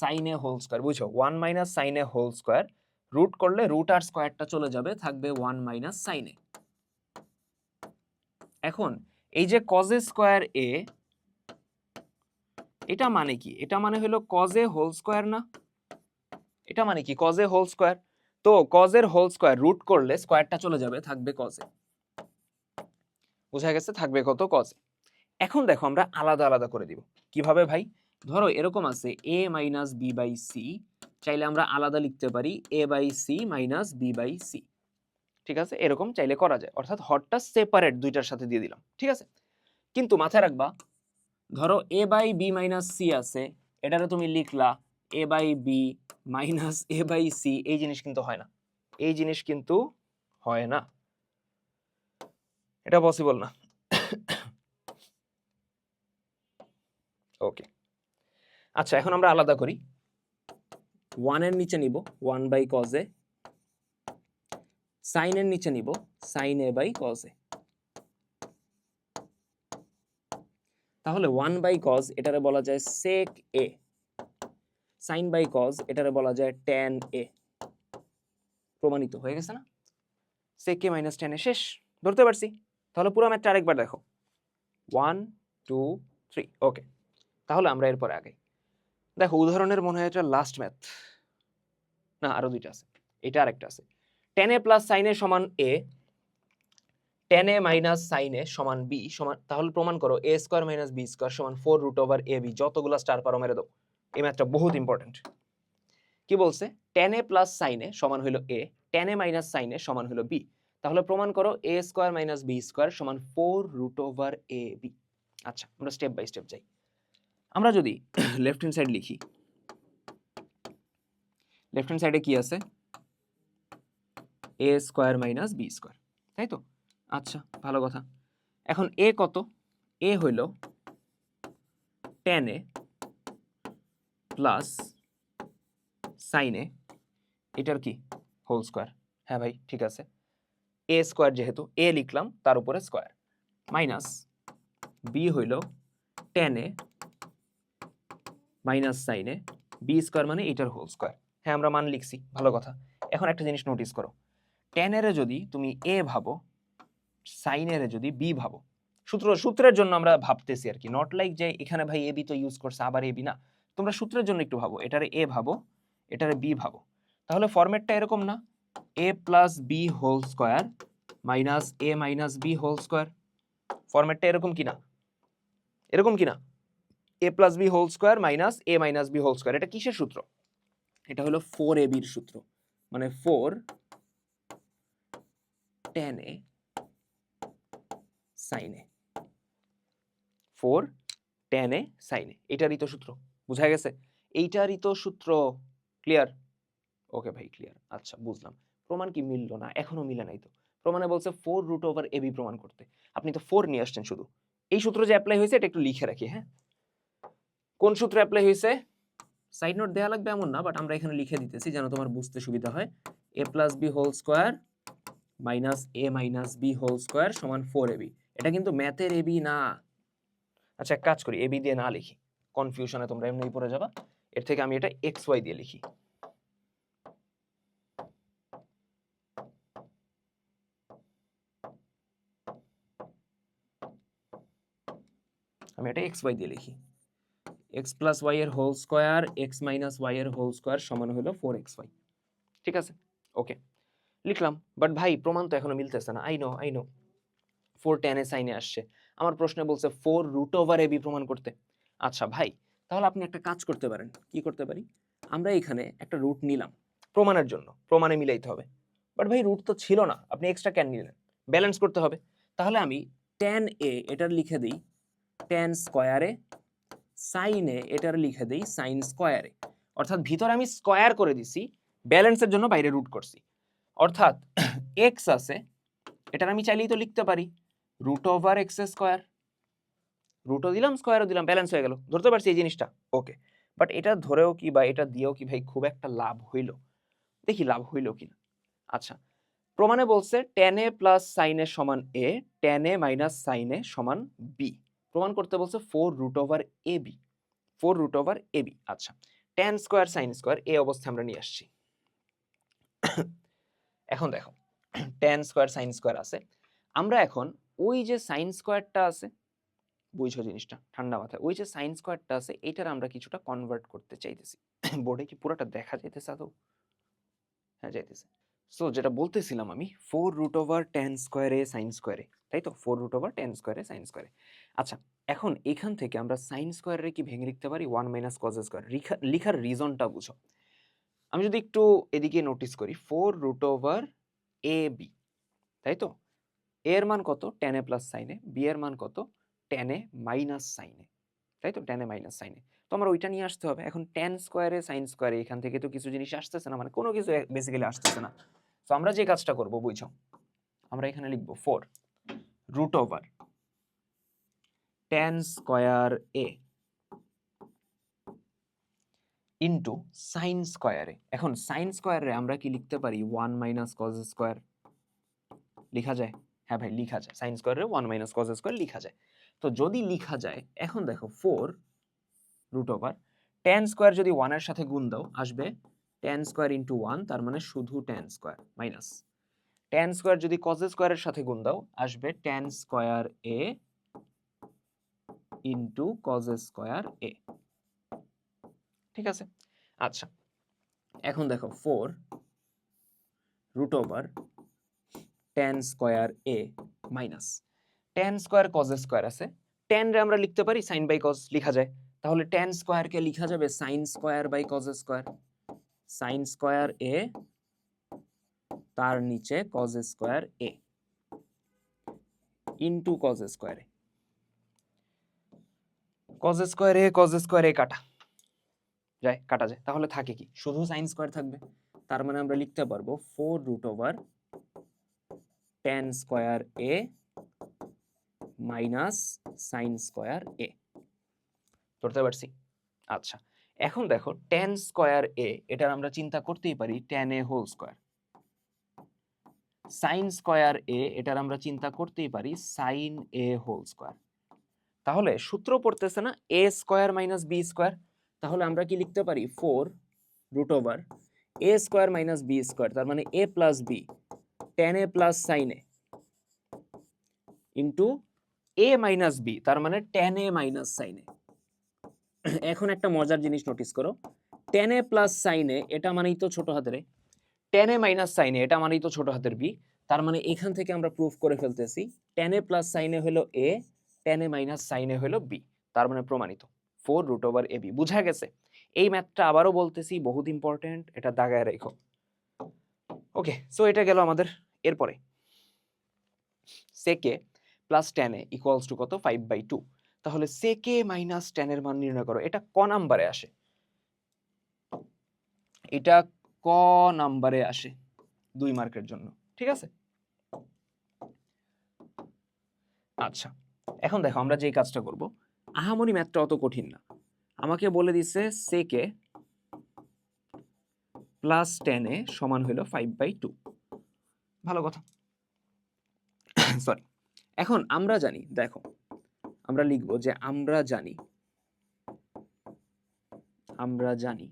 sine A whole square, বুঝছো 1 minus sine A whole square, root করলে রুট আর স্কয়ারটা চলে যাবে, থাকবে 1 মাইনাস সাইন এ। এখন এই যে কজ স্কয়ার এ, এটা মানে কি? এটা মানে হলো কজ এ হোল স্কয়ার না? এটা মানে কি কজ এ হোল স্কয়ার, তো কজ এর হোল স্কয়ার রুট করলে স্কয়ারটা চলে যাবে, থাকবে কজ এ। বোঝা গেছে? থাকবে কত? কজ এ। এখন দেখো আমরা আলাদা আলাদা করে দিব। কিভাবে ভাই? ধরো এরকম আছে a minus B by C, চাইলে আমরা আলাদা লিখতে পারি a by C minus B by C. ঠিক আছে, এরকম চাইলে করা যায়, অর্থাৎ হরটা সেপারেট দুইটার সাথে দিয়ে দিলাম। ঠিক আছে, কিন্তু মাথায় রাখবা, ধরো a by B minus C আছে, এটারে তুমি লিখলা a by B minus a by C, এই জিনিস কিন্তু হয় না, এই জিনিস কিন্তু হয় না, এটা পসিবল না। ওকে, আচ্ছা এখন আমরা আলাদা করি। 1 এর নিচে নিব 1 বাই কজ এ, সাইন এর নিচে নিব sine A by cos A. তাহলে 1 বাই কজ এটারে বলা যায় sec A, sine by cos এটারে বলা যায় ট্যান এ। প্রমাণিত হয়ে গেছে না? সেক এ মাইনাস ট্যান এ, শেষ। ধরতে পারছি? তাহলে পুরো ম্যাথটা আরেকবার দেখো, 1 2 3। ওকে, তাহলে আমরা এরপরে আগাই। দেখো উদাহরণের মনে হয় এটা লাস্ট ম্যাথ, না আরো দুইটা আছে, এটা আরেকটা আছে। ট্যান এ প্লাস সাইন এ সমান এ, ট্যান এ মাইনাস সাইন এ সমান বি সমান, তাহলে প্রমাণ করো এ স্কয়ার মাইনাস বি স্কয়ার সমান 4 রুট ওভার এ বি। যতগুলো স্টার পারো মেরে দাও, এই ম্যাথটা বহুত ইম্পর্টেন্ট। কি বলছে? ট্যান এ প্লাস সাইন এ সমান হলো এ, ট্যান এ মাইনাস সাইন এ সমান হলো বি। তাহলে প্রমাণ করো এ স্কয়ার মাইনাস বি স্কয়ার সমান 4 রুট ওভার এ বি। আচ্ছা, আমরা স্টেপ বাই স্টেপ যাই। আমরা যদি লেফট হ্যান্ড সাইড লিখি, লেফট হ্যান্ড সাইডে কি আছে? এ স্কয়ার মাইনাস বি স্কয়ার, তাই তো? আচ্ছা ভালো কথা। এখন এ কত? এ হইল ট্যান এ প্লাস সাইন এ, এটার কি হোল স্কয়ার। হ্যাঁ ভাই ঠিক আছে, এ স্কয়ার যেহেতু এ লিখলাম তার উপরে স্কয়ার, মাইনাস বি হইল tan A minus sine A, B square মানে এটার হোল স্কয়ার। হ্যাঁ আমরা মান লিখছি, ভালো কথা। এখন একটা জিনিস নোটিস করো, ট্যান এর যদি তুমি এ ভাবো, সাইন এর যদি বি ভাবো, সূত্রের জন্য আমরা ভাবতেছি আর কি, নট লাইক যে এখানে ভাই এ বি তো ইউজ করছে আবার এ বি না, তোমরা সূত্রের জন্য একটু ভাবো, এটারে এ ভাবো এটারে বি ভাবো, তাহলে ফরম্যাটটা এরকম না? A plus B whole square minus A minus B whole square. ফরম্যাটটা এরকম কিনা? এরকম কিনা? A plus B whole square minus A minus B whole square. এটা কিসের সূত্র? এটা হলো 4ab এর সূত্র, মানে 4 tan a sin a, 4 tan a sin a, এটারই তো সূত্র। বুঝা গেছে? এইটারই তো সূত্র। ক্লিয়ার? ওকে ভাই ক্লিয়ার। আচ্ছা বুঝলাম। প্রমাণ কি মিললো না? এখনো মিলে নাই তো। প্রমাণে বলছে 4 রুট ওভার ab প্রমাণ করতে। আপনি তো 4 নিয়ে আসছেন শুধু। এই সূত্র যে অ্যাপ্লাই হয়েছে এটা একটু লিখে রাখি, হ্যাঁ? কোন সূত্র অ্যাপ্লাই হয়েছে? সাইড নোট দেয়া লাগবে এমন না, বাট আমরা এখানে লিখে দিতেছি যেন তোমার বুঝতে সুবিধা হয়। a plus B whole square minus A minus B whole square সমান 4ab। এটা কিন্তু ম্যাথের ab না। আচ্ছা এক কাজ করি, ab দিয়ে না লিখি, কনফিউশনে তোমরা এমনিই পড়ে যাবা। এর থেকে আমি এটা xy দিয়ে লিখি। আমি এটা xy দিয়ে লিখি। x প্লাস y এর whole square x minus y এর হোল স্কয়ার সমান হলো 4xy। ঠিক আছে? ওকে লিখলাম, বাট ভাই প্রমাণ তো এখনো মিলতেছে না। I know 4 tan a sin a আসছে, আমার প্রশ্নে বলছে 4 রুট ওভার ab প্রমাণ করতে। আচ্ছা ভাই তাহলে আপনি একটা কাজ করতে পারেন। কি করতে পারি? আমরা এখানে একটা রুট নিলাম প্রমাণের জন্য, প্রমাণে মিলাইতে হবে। বাট ভাই রুট তো ছিল না, আপনি এক্সট্রা কেন নিলেন? ব্যালেন্স করতে হবে। তাহলে আমি tan a এটার লিখে দিই tan স্কয়ারে, sin a এটার লিখে দেই sin স্কয়ারে। অর্থাৎ ভিতরে আমি স্কয়ার করে দিছি, ব্যালেন্সের জন্য বাইরে রুট করছি। অর্থাৎ x আছে, এটার আমি চাইলেই তো লিখতে পারি √x স্কয়ার। রুটও দিলাম, স্কয়ারও দিলাম, ব্যালেন্স হয়ে গেল। ধরতে পারছি এই জিনিসটা? ওকে। বাট এটা ধরেও কি বা এটা দিয়েও কি ভাই খুব একটা লাভ হইল? দেখি লাভ হইল কিনা। আচ্ছা, প্রমাণে বলছে tan a plus sin a সমান a, tan a minus sin a সমান b। প্রমাণ করতে বলছে 4√ab, 4√ab। আচ্ছা, tan স্কয়ার sin স্কয়ার এই অবস্থায় আমরা নিয়ে আসছি। এখন দেখো tan স্কয়ার sin স্কয়ার আছে, আমরা এখন ওই যে sin স্কয়ারটা আছে, বুঝছো জিনিসটা ঠান্ডা মাথায়, ওই যে সাইন স্কয়ারটা আছে এটার আমরা কিছুটা কনভার্ট করতে চাইতেছি। বোর্ডে কি পুরোটা দেখা যাইতেছে আদৌ? হ্যাঁ যাইতেছে। সো যেটা বলতেছিলাম আমি 4√tan স্কয়ারে সাইন স্কয়ারে, তাই তো 4√tan স্কয়ারে সাইন স্কয়ারে। আচ্ছা, এখন এখান থেকে আমরা সাইন স্কয়ারে কি ভেঙে লিখতে পারি 1 - cos স্কয়ার। লিখার রিজনটা বুঝো। আমি যদি একটু এদিকে নোটিস করি 4√ab, তাই তো? a এর মান কত? tan a plus sin a, b এর মান কত? tan a minus sin a, তাই তো? tan a minus sin a। তো আমার ওইটা নিয়ে আসতে হবে। এখন tan স্কয়ারে sin স্কয়ারে এখান থেকে তো কিছু জিনিস আসতেছে না, মানে কোনো কিছু বেসিক্যালি আসতেছে না। তো আমরা যে কাজটা করব বুঝছো, আমরা এখানে লিখব 4√tan square a into sin স্কয়ারে। এখন sin স্কয়ারে আমরা কি লিখতে পারি 1 - cos স্কয়ার? লিখা যায়? হ্যাঁ ভাই লিখা যায়। sin স্কয়ারে 1 - cos স্কয়ার লিখা যায়। তো যদি লিখা যায়, এখন দেখো 4√tan স্কয়ার যদি 1 এর সাথে গুণ দাও আসবে tan স্কয়ার ইনটু 1, তার মানে শুধু tan square, minus tan square যদি cos স্কয়ারের সাথে গুণ দাও আসবে tan square a into cos square a। ঠিক আছে? আচ্ছা, এখন দেখো 4√tan square a minus tan square cos square আছে, tan রে আমরা লিখতে পারি sin বাই cos, লিখা যায়। তাহলে tan স্কয়ার কে লিখা যাবে sin square by cos square. sin square a তার নিচে cos square a into cos square a। cos square a cos square a কাটা যায়, কাটা যায়। তাহলে থাকে কি? শুধু sin স্কয়ার থাকবে। তার মানে আমরা লিখতে পারবো 4√tan square a minus sin square a। ধরতে পারছি? আচ্ছা, এখন দেখো tan স্কয়ার a এটার আমরা চিন্তা করতেই পারি tan a whole square. sin square a এটার আমরা চিন্তা করতেই পারি sin a হোল স্কয়ার। তাহলে সূত্র পড়তেছে না a square minus b square? তাহলে আমরা কি লিখতে পারি 4√a square minus b square, তার মানে a plus b tan a plus sin a into a minus b, তার মানে tan a minus sin a। এখন একটা মজার জিনিস নোটিস করো, tan a plus sin a এটা মানেই তো ছোট হাতের a, tan a minus sin a এটা মানেই তো ছোট হাতের b। তার মানে এখান থেকে আমরা প্রুফ করে ফেলতেছি tan a plus sin a হলো a, tan a minus sin a হলো b। তার মানে প্রমাণিত 4√ab। বুঝা গেছে? এই ম্যাথটা আবারও বলতেছি বহুত ইম্পর্টেন্ট, এটা দাগায় রেখো। ওকে, সো এটা গেল আমাদের। এরপরে sec a plus tan a equals to কত? 5/2। তাহলে sec a মাইনাস tan এর মান নির্ণয় করো। এটা ক নাম্বারে আসে? এটা ক নাম্বারে আসে 2 মার্কের জন্য। ঠিক আছে? আচ্ছা, এখন দেখো আমরা যে কাজটা করব, আহামরি ম্যাথটা অত কঠিন না। আমাকে বলে দিছে sec a plus tan a সমান হলো 5/2। ভালো কথা। সরি, এখন আমরা জানি, দেখো আমরা লিখবো যে আমরা জানি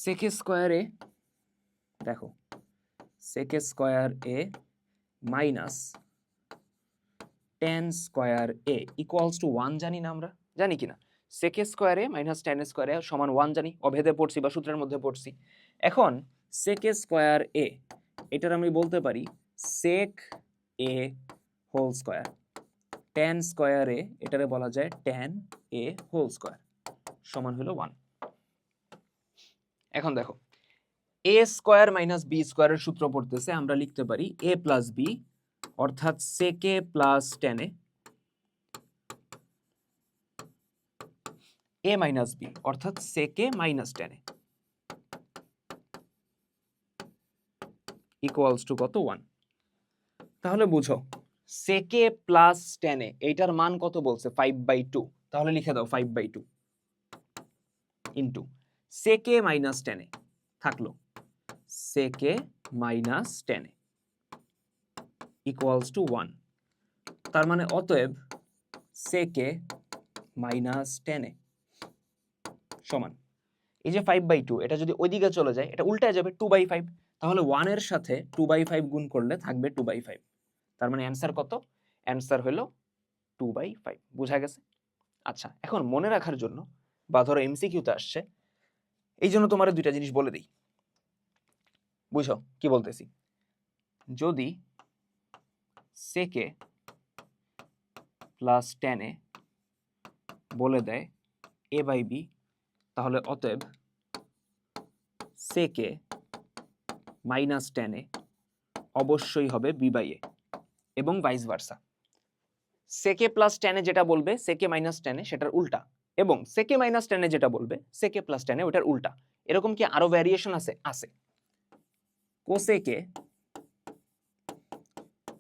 sec a স্কয়ার a, দেখো sec a square a minus tan square a equals to 1 জানি না? আমরা জানি কিনা? sec a square a minus tan square a সমান 1 জানি, অভেদে পড়ছি বা সূত্রের মধ্যে পড়ছি। এখন sec a স্কয়ার a এটার আমি বলতে পারি sec a whole square. tan square A এটারে বলা যায় tan a হোল স্কয়ার সমান হলো 1। এখন দেখো a স্কয়ার মাইনাস b স্কয়ারের সূত্র পড়তেছে, আমরা লিখতে পারি a প্লাস b অর্থাৎ sec a plus tan a minus b অর্থাৎ sec a minus tan a equals to কত 1। তাহলে বুঝো sec a plus tan a এইটার মান কত বলছে 5/2, তাহলে লিখে দাও 5/2 into sec a minus tan a থাকলো sec a minus tan a equals to 1। তার মানে অতএব sec a minus tan a সমান এই যে 5/2 এটা যদি ওইদিকে চলে যায় এটা উল্টে যাবে 2/5, তাহলে 1 এর সাথে 2/5 গুণ করলে থাকবে 2/5। তার মানে অ্যান্সার কত? অ্যান্সার হলো 2/5। বুঝা গেছে? আচ্ছা এখন মনে রাখার জন্য বা ধরো এমসিকিউতে আসছে এই জন্য তোমার দুইটা জিনিস বলে দিই, বুঝো কি বলতেছি। যদি sec a plus tan a বলে দেয় a/b তাহলে অতএব sec a minus tan a অবশ্যই হবে b/a এবং vice versa. sec a plus tan a যেটা বলবে sec a minus tan a সেটার উল্টা, এবং sec a minus tan a যেটা বলবে sec a plus tan a ওটার উল্টা। এরকম কি আরো ভ্যারিয়েশন আছে? আছে। cosec a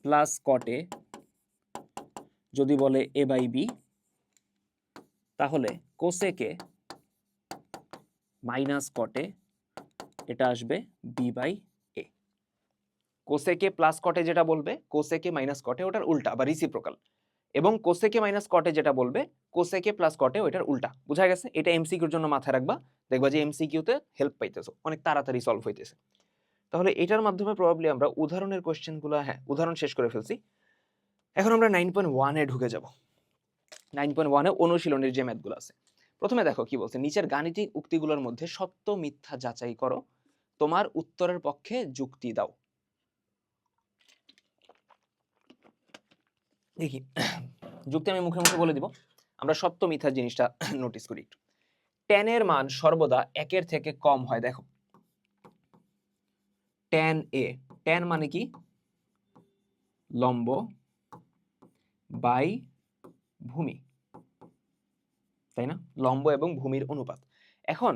plus cot a যদি বলে a/b তাহলে cosec a minus cot a এটা আসবে b/a। cosec a plus cot a যেটা বলবে cosec a minus cot a ওটার উল্টা বা রিসিপ্রোকাল, এবং cosec a minus cot a যেটা বলবে cosec a plus cot a ওটার উল্টা। বুঝা গেছে? এটা এমসিকিউর জন্য মাথায় রাখবা, দেখবা যে এমসিকিউতে হেল্প পাইতেছো, অনেক তাড়াতাড়ি সলভ হইতেছে। তাহলে এটার মাধ্যমে প্রবাবলি আমরা উদাহরণের কোশ্চেনগুলো, হ্যাঁ উদাহরণ শেষ করে ফেলছি। এখন আমরা 9.1 এ ঢুকে যাব। 9.1 এ অনুশীলনের যে ম্যাথগুলো আছে, প্রথমে দেখো কি বলছে, নিচের গাণিতিক উক্তিগুলোর মধ্যে সত্য মিথ্যা যাচাই করো, তোমার উত্তরের পক্ষে যুক্তি দাও। দেখি যুক্তি আমি মুখে মুখে বলে দিব, আমরা সত্য মিথ্যা জিনিসটা নোটিস করি একটু। tan এর মান সর্বদা 1 এর থেকে কম হয়। দেখো tan a, tan মানে কি? লম্ব বাই ভূমি, তাই না? লম্ব এবং ভূমির অনুপাত। এখন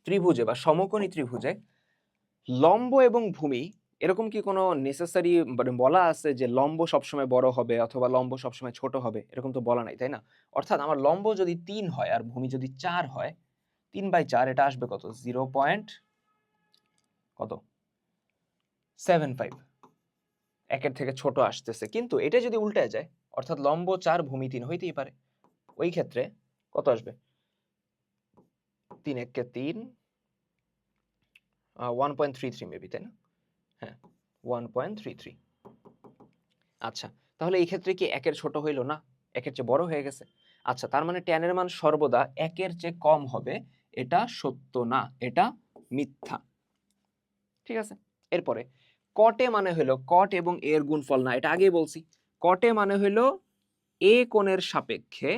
ত্রিভুজে বা সমকোণী ত্রিভুজে লম্ব এবং ভূমি এরকম কি কোনো নেসেসারি মানে বলা আছে যে লম্ব সবসময় বড় হবে অথবা লম্ব সবসময় ছোট হবে? এরকম তো বলা নাই, তাই না? অর্থাৎ আমার লম্ব যদি 3 হয় আর ভূমি যদি 4 হয়, 3/4 এটা আসবে কত? 0.75, 1 এর থেকে ছোট আসতেছে। কিন্তু এটা যদি উল্টে যায়, অর্থাৎ লম্ব 4 ভূমি 3 হইতেই পারে, ওই ক্ষেত্রে কত আসবে? 3 1 3, 1.33 মেবি, তাই না? হ্যাঁ 1.33। আচ্ছা তাহলে এই ক্ষেত্রে কি 1 এর ছোট হইল না? 1 এর চেয়ে বড় হয়ে গেছে। আচ্ছা তার মানে tan এর মান সর্বদা 1 এর চেয়ে কম হবে, এটা সত্য না, এটা মিথ্যা। ঠিক আছে? এরপরে cot a মানে হলো cot এবং a এর গুণফল না, এটা আগেই বলছি। cot a মানে হলো a কোণের সাপেক্ষে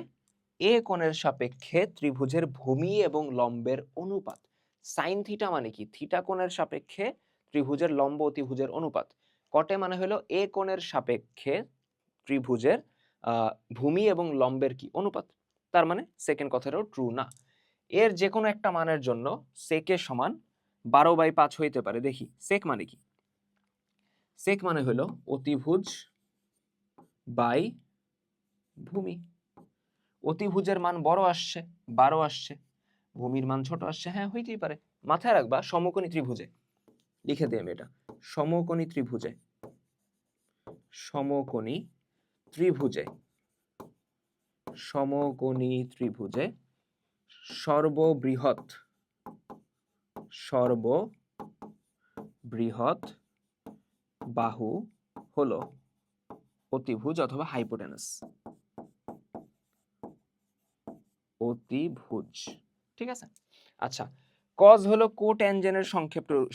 ত্রিভুজের ভূমি এবং লম্বের অনুপাত। sin থিটা মানে কি? থিটা কোণের সাপেক্ষে ত্রিভুজের লম্ব অতিভুজের অনুপাত। cot a মানে হলো a কোণের সাপেক্ষে ত্রিভুজের ভূমি এবং লম্বের কি? অনুপাত। তার মানে সেকেন্ড কথাটাও ট্রু না। এর যে কোনো একটা মানের জন্য sec a সমান 12/5 হইতে পারে। দেখি sec মানে কি? sec মানে হলো অতিভুজ বাই ভূমি। অতিভুজের মান বড় আসছে, 12 আসছে, ভূমির মান ছোট আসছে, হ্যাঁ হইতেই পারে। মাথায় রাখবা সমকোণী ত্রিভুজে, লিখে দিই আমি এটা, সমকোণী ত্রিভুজে সর্ববৃহৎ বাহু হলো অতিভুজ অথবা হাইপোটেনাস। অতিভুজ, ঠিক আছে? আচ্ছা cos হলো কোট্যানজেন্টের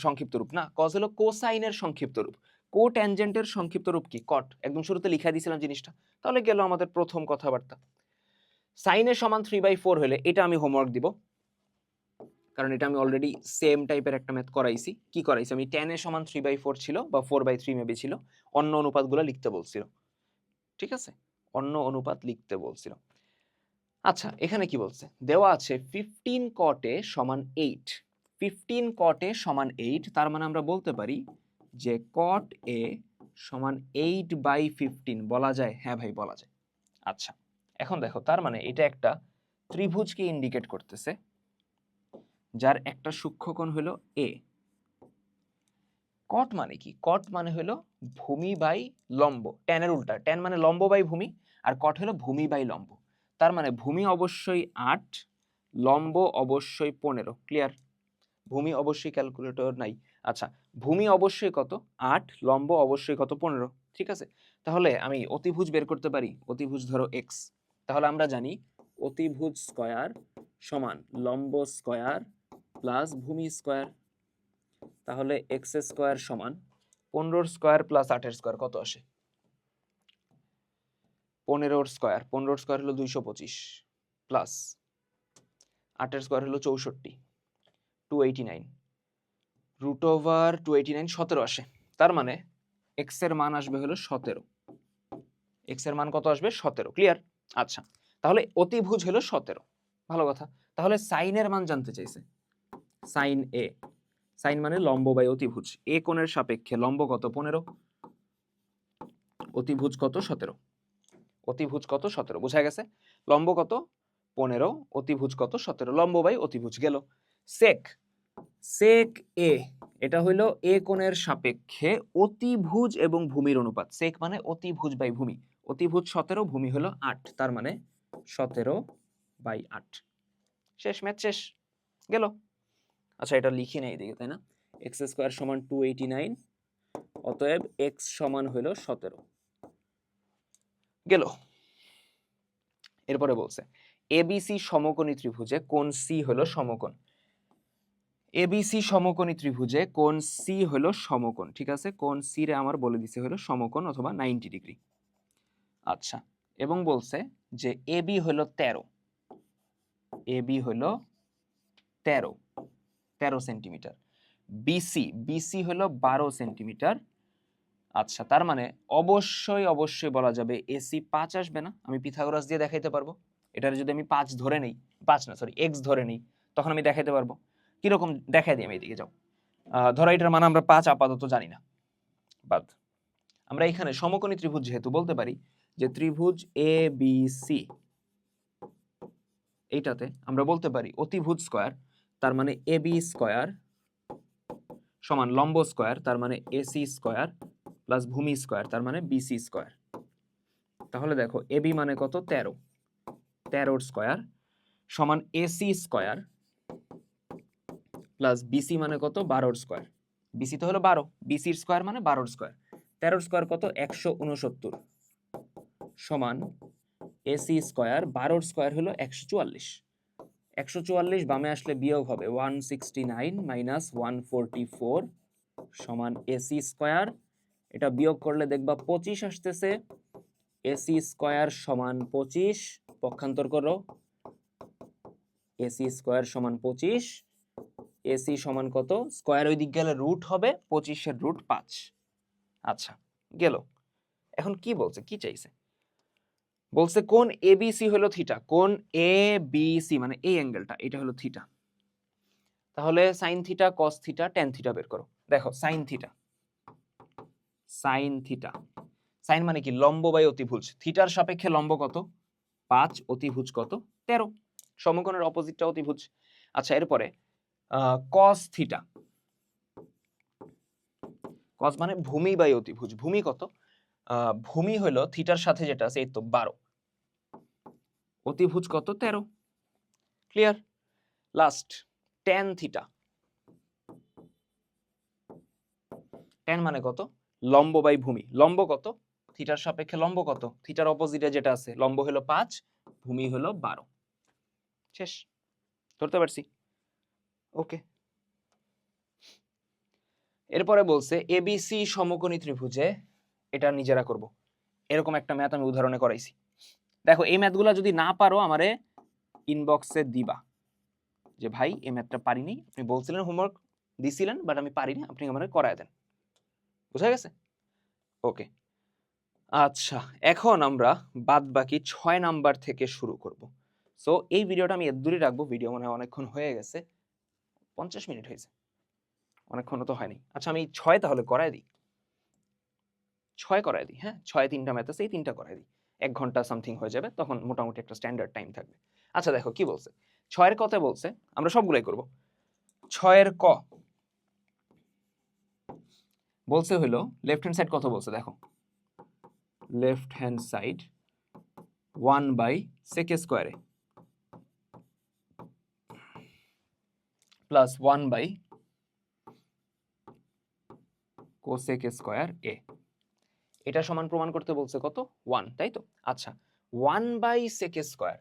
সংক্ষিপ্ত রূপ না, cos হলো কোসাইনের সংক্ষিপ্ত রূপ। কোট্যানজেন্টের সংক্ষিপ্ত রূপ কি? কট। একদম শুরুতে লিখে দিয়েছিলাম জিনিসটা। তাহলে গেল আমাদের প্রথম কথাবার্তা। সাইনের সমান 3/4 হলে এটা আমি হোমওয়ার্ক দিব, কারণ এটা আমি অলরেডি সেম টাইপের একটা ম্যাথ করাইছি। কি করাইছি আমি? tan এর সমান 3/4 ছিল বা 4/3 মেবি ছিল। অন্য অনুপাতগুলো লিখতে বলছিল। ঠিক আছে, অন্য অনুপাত লিখতে বলছিল। আচ্ছা, এখানে কি বলছে? দেওয়া আছে 15 cot a সমান 8। 15 cot a সমান 8, তার মানে আমরা বলতে পারি যে cot a সমান 8/15 বলা যায়? হ্যাঁ ভাই, বলা যায়। আচ্ছা, এখন দেখো, তার মানে এটা একটা ত্রিভুজকে ইন্ডিকেট করতেছে যার একটা সূক্ষ্মকোণ হলো a। কট মানে কি? কট মানে হলো ভূমি বাই লম্ব। ট্যান এর উল্টা। ট্যান মানে লম্ব বাই ভূমি, আর কট হলো ভূমি বাই লম্ব। তার মানে ভূমি অবশ্যই 8, লম্ব অবশ্যই 15। ক্লিয়ার? ভূমি অবশ্যই, ক্যালকুলেটর নাই। আচ্ছা, ভূমি অবশ্যই কত? 8, লম্ব অবশ্যই কত? 15। ঠিক আছে, তাহলে আমি অতিভুজ বের করতে পারি। অতিভুজ ধরো x। তাহলে আমরা জানি অতিভুজ স্কয়ার সমান লম্ব স্কয়ার প্লাস ভূমি স্কয়ার। তাহলে এক্স স্কোয়ার সমান 15 স্কোয়ার প্লাস 8 স্কোয়ার কত আসে? 15 স্কোয়ার। 15 স্কোয়ার হলো 225 প্লাস 8 স্কোয়ার হলো 64, 289 রুট ওভার 289, 17 আসে। তার মানে এক্স এর মান আসবে হলো 17। এক্স এর মান কত আসবে? 17। ক্লিয়ার? আচ্ছা, তাহলে অতিভুজ হলো 17। ভালো কথা। তাহলে সাইনের মান জানতে চাইছে। সাইন এ, সাইন মানে লম্ব বাই অতিভুজ। এ কোণের সাপেক্ষে লম্ব কত? 15, অতিভুজ কত? 17। অতিভুজ কত? 17। বোঝা গেছে? লম্ব কত? 15, অতিভুজ কত? 17। লম্ব বাই অতিভুজ গেল। সেক, সেক এ, এটা হইলো এ কোণের সাপেক্ষে অতিভুজ এবং ভূমির অনুপাত। সেক মানে অতিভুজ বাই ভূমি। অতিভুজ 17, ভূমি হলো 8, তার মানে 17/8। শেষ, ম্যাথ শেষ। গেল। আচ্ছা, এটা লিখি নাই এদিকে, তাই না? এক্স স্কোয়ার সমান 289, অতএব এক্স সমান হইলো 17। গেল। এরপরে বলছে এবিসি সমকোণী ত্রিভুজে কোণ সি হলো সমকোণ। এবিসি সমকোণী ত্রিভুজে কোণ সি হলো সমকোণ। ঠিক আছে, কোণ সি রে আমার বলে দিছে হলো সমকোণ অথবা 90 ডিগ্রি। আচ্ছা, এবং বলছে যে এবি হলো 13। এবি হলো 13 সেন্টিমিটার। বিসি, বিসি হলো 12 সেন্টিমিটার। আচ্ছা, তার মানে অবশ্যই অবশ্যই বলা যাবে এসি 5 আসবে না? আমি পিথাগোরাস দিয়ে দেখাইতে পারবো। এটার যদি আমি 5 ধরে নেই, 5 না সরি এক্স ধরে নেই, তখন আমি দেখাইতে পারবো। কিরকম দেখাই দিই আমি, এদিকে যাও। ধরো এটার মানে আমরা 5 আপাতত জানি না, বাদ। আমরা এখানে সমকোণী ত্রিভুজ যেহেতু বলতে পারি যে ত্রিভুজ এ বি সি, এইটাতে আমরা বলতে পারি অতিভুজ স্কয়ার, তার মানে এ বি স্কয়ার সমান লম্ব স্কয়ার, তার মানে এসি স্কয়ার প্লাস ভূমি স্কয়ার, তার মানে বিসি স্কয়ার। তাহলে দেখো এবি মানে কত? 13, 13 স্কয়ার সমান এসি স্কয়ার প্লাস বিসি মানে কত? 12 স্কয়ার। বিসি তো হলো 12, বিসির স্কয়ার মানে 12 স্কয়ার। 13 স্কয়ার কত? 169 সমান এসি স্কয়ার, 12 স্কয়ার হলো 144। 144 বামে আসলে বিয়োগ হবে 169 মাইনাস 144 সমান এসি স্কয়ার। এটা বিয়োগ করলে দেখবা 25 আসতেছে। এসি স্কয়ার সমান 25, পক্ষান্তর করো। এসি স্কয়ার সমান 25, এসি সমান কত? স্কয়ার ওই দিক গেলে রুট হবে, 25 এর রুট 5। আচ্ছা, গেল। এখন কি বলছে, কি চাইছে? বলছে কোণ এবিসি হলো থিটা। কোণ এ বি সি মানে এই অ্যাঙ্গেলটা, এটা হলো থিটা। তাহলে sine theta, cos theta, tan theta বের করো। দেখো sine theta, sine theta, sine মানে কি? লম্ব বাই অতিভুজ। থিটার সাপেক্ষে লম্ব কত? 5, অতিভুজ কত? 13। সমকোণের অপোজিটটা অতিভুজ। আচ্ছা, এরপরে কস থিটা, কস মানে ভূমি বাই অতিভুজ। ভূমি কত? ভূমি হলো থিটার সাথে যেটা আছে এই তো 12, অতিভুজ কত? 13। Clear? Last tan theta. Tan মানে কত? লম্ব বাই ভূমি। লম্ব কত? থিটার সাপেক্ষে লম্ব কত? থিটার অপোজিটে যেটা আছে, লম্ব হলো 5, ভূমি হলো 12। শেষ। ধরতে পারছি? ওকে। এরপরে বলছে এবিসি সমকোণী ত্রিভুজে, এটা নিজেরা করব, এরকম একটা ম্যাথ আমি উদাহরণে করাইছি। দেখো এই ম্যাথগুলো যদি না পারো আমারে ইনবক্সে দিবা যে ভাই এই ম্যাথটা পারিনি, আপনি বলছিলেন হোমওয়ার্ক দিছিলেন বাট আমি পারিনি, আপনি আমারে করায় দেন। বুঝা গেছে? ওকে, আচ্ছা এখন আমরা বাদ বাকি 6 নাম্বার থেকে শুরু করব। সো এই ভিডিওটা আমি এত দূরই রাখবো, ভিডিও মনে হয় অনেকক্ষণ হয়ে গেছে, 50 মিনিট হয়েছে, অনেকক্ষণ তো হয়নি। আচ্ছা আমি 6 তাহলে করায় দিই, 6 করায় দিই। হ্যাঁ 6 3টা ম্যাথ আছে, এই 3টা করায় দিই, 1 ঘন্টা সামথিং হয়ে যাবে, তখন মোটামুটি একটা স্ট্যান্ডার্ড টাইম থাকবে। আচ্ছা দেখো কি বলছে, 6 এর কত বলছে, আমরা সবগুলাই করব। 6 এর ক বলছে হলো লেফট হ্যান্ড সাইড কত বলছে দেখো, লেফট হ্যান্ড সাইড 1/sec স্কয়ারে প্লাস 1/cosec স্কয়ার এ, এটা সমান প্রমাণ করতে বলছে কত 1, তাই তো? আচ্ছা 1/sec স্কয়ার,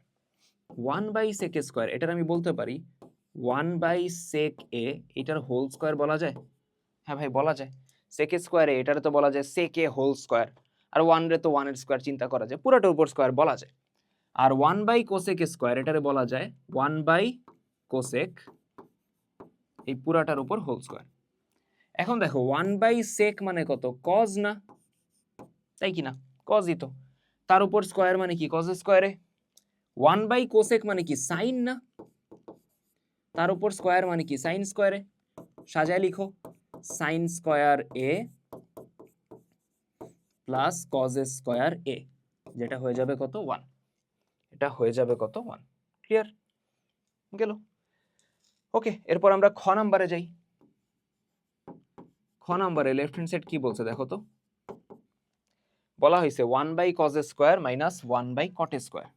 1/sec স্কয়ার এটার আমি বলতে পারি 1/sec a, এটার হোল স্কয়ার বলা যায়? হ্যাঁ ভাই বলা যায়। sec স্কয়ারে এটারে তো বলা যায় sec a হোল স্কয়ার, আর 1 রে তো 1 এর স্কয়ার চিন্তা করা যায়, পুরোটার উপর স্কয়ার বলা যায়। আর 1/cosec স্কয়ার এটারে বলা যায় 1/cosec এই পুরাটার উপর হোল স্কয়ার। এখন দেখো 1/sec মানে কত, cos না, তাই কি না? cosই তো, তার উপর স্কয়ার মানে কি cos স্কয়ারে। 1/cosec মানে কি sin না, তার উপর স্কয়ার মানে কি sin স্কয়ারে। সাজায় লিখো, sin square a plus cos square a, যেটা হয়ে যাবে কত 1, এটা হয়ে যাবে কত 1। ক্লিয়ার গেল? ওকে, এরপর আমরা খ নাম্বারে যাই। খ নাম্বারে লেফট হ্যান্ড সাইড কি বলছে দেখো তো, বলা হয়েছে 1/cos square minus 1/cot square,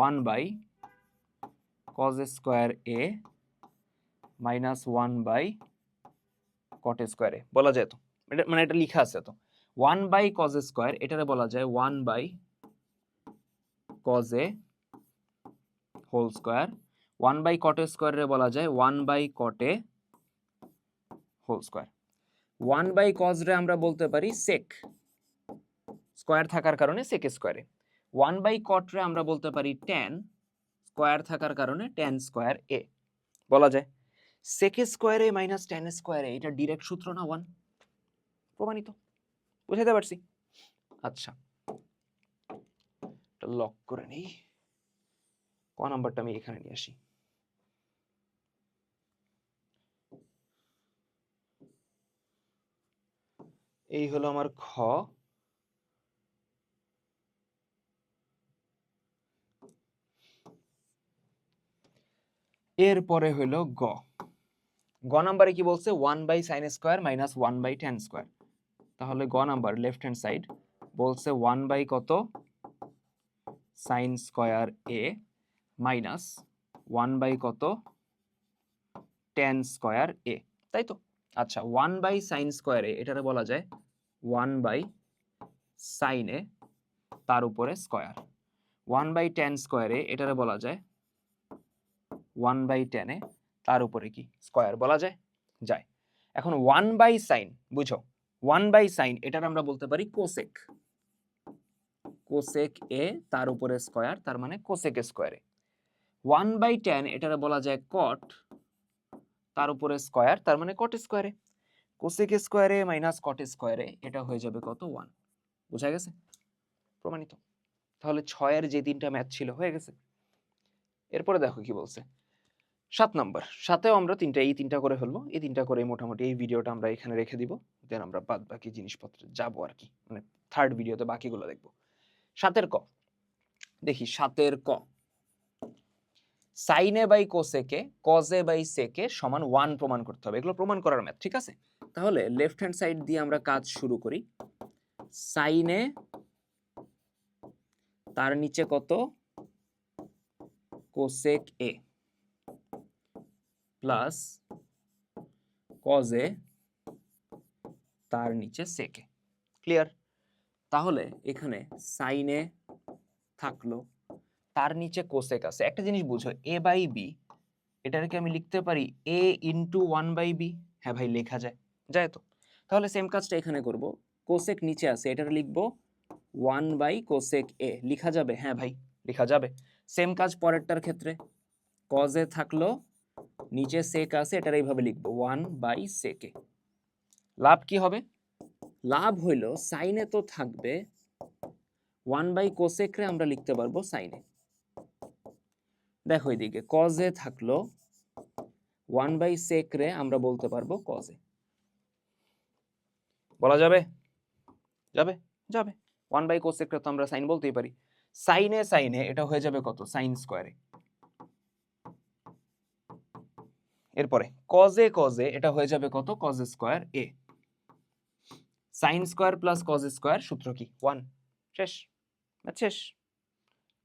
1/cos square a minus 1/cot স্কয়ারে বলা যায় তো, এটা মানে এটা লেখা আছে তো। 1/cos স্কয়ার এটারে বলা যায় 1/cos a whole square, 1/cot স্কয়ারে বলা যায় 1/cot a whole square. 1/cos রে আমরা বলতে পারি sec, স্কয়ার থাকার কারণে sec স্কয়ারে। 1/cot রে আমরা বলতে পারি tan, স্কয়ার থাকার কারণে tan স্কয়ার a বলা যায়। sec স্কয়ারে মাইনাস tan স্কয়ারে এটা ডাইরেক্ট সূত্র না 1, প্রমাণিত। বুঝাতে পারছি? আচ্ছা এটা লক করে নেই, ক নাম্বারটা আমি এখানে নিয়ে আসি। এই হলো আমার খ, এরপরে হলো গ। গ নাম্বারে কি বলছে 1/sin square minus 1/tan square, তাহলে গ নাম্বার লেফট হ্যান্ড সাইড বলছে 1/ কত sin স্কয়ার a মাইনাস 1/ কত tan স্কয়ার a, তাই তো? আচ্ছা 1/sin স্কয়ার a এটারে বলা যায় 1/sin a তার উপরে স্কয়ার, 1/tan স্কয়ার a এটারে বলা যায় 1/tan a তার উপরে কি স্কয়ার বলা যায়? যায়। এখন 1/sin বুঝো, 1/sin এটার আমরা বলতে পারি কোসেক, কোসেক a তার উপরে স্কয়ার, তার মানে কোসেক স্কয়ারে। 1/tan এটারে বলা যায় কট, তার উপরে স্কয়ার, তার মানে কট স্কয়ারে। কোসেক স্কয়ারে মাইনাস কট স্কয়ারে এটা হয়ে যাবে কত 1। বুঝা গেছে? প্রমাণিত। তাহলে 6 এর যে 3টা ম্যাথ ছিল হয়ে গেছে। এরপরে দেখো কি বলছে 7 নাম্বার, 7এও আমরা এই 3টা করে ফেলবো, এই 3টা করে মোটামুটি এই ভিডিওটা আমরা এখানে রেখে দিব, দেন আমরা বাদ বাকি জিনিসপত্রে যাবো আর কি, মানে থার্ড ভিডিওতে বাকিগুলো দেখবো। 7 ক দেখি, 7 ক সাইন এ বাই কোসেকে কজ এ বাই সেকে সমান 1 প্রমাণ করতে হবে, এগুলো প্রমাণ করার ম্যাথ, ঠিক আছে? তাহলে লেফট হ্যান্ড সাইড দিয়ে আমরা কাজ শুরু করি। সাইন এ তার নিচে কত কোসেক এ প্লাস কজ এ তার নিচে সেকে। ক্লিয়ার? তাহলে এখানে সাইন এ থাকলো, তার নিচে কোসেক আছে। একটা জিনিস বুঝো, এ বাই বি এটাকে আমি লিখতে পারি a ইন্টু 1/b। হ্যাঁ ভাই লেখা যায়, যায় তো? তাহলে সেম কাজটা এখানে করব। কোসেক নিচে আছে, এটা লিখব 1/cosec a। লিখা যাবে? হ্যাঁ ভাই, লিখা যাবে। সেম কাজ পরেরটার ক্ষেত্রে, cos a থাকলো, নিচে sec আছে, এটার এইভাবে লিখব 1/sec a। লাভ কি হবে? লাভ হইল sin a তো থাকবে, 1/cosec রে আমরা লিখতে পারবো sin a। দেখো এদিকে cos a থাকলো, 1/sec রে আমরা বলতে পারবো cos a। বলা যাবে? যাবে? যাবে। 1/cosec রে তো আমরা sin বলতেই পারি। sin a এটা হয়ে যাবে কত? sin স্কয়ারে। এরপরে cos a এটা হয়ে যাবে কত? cos square a। sin square plus cos square সূত্র কি? 1। শেষ। শেষ।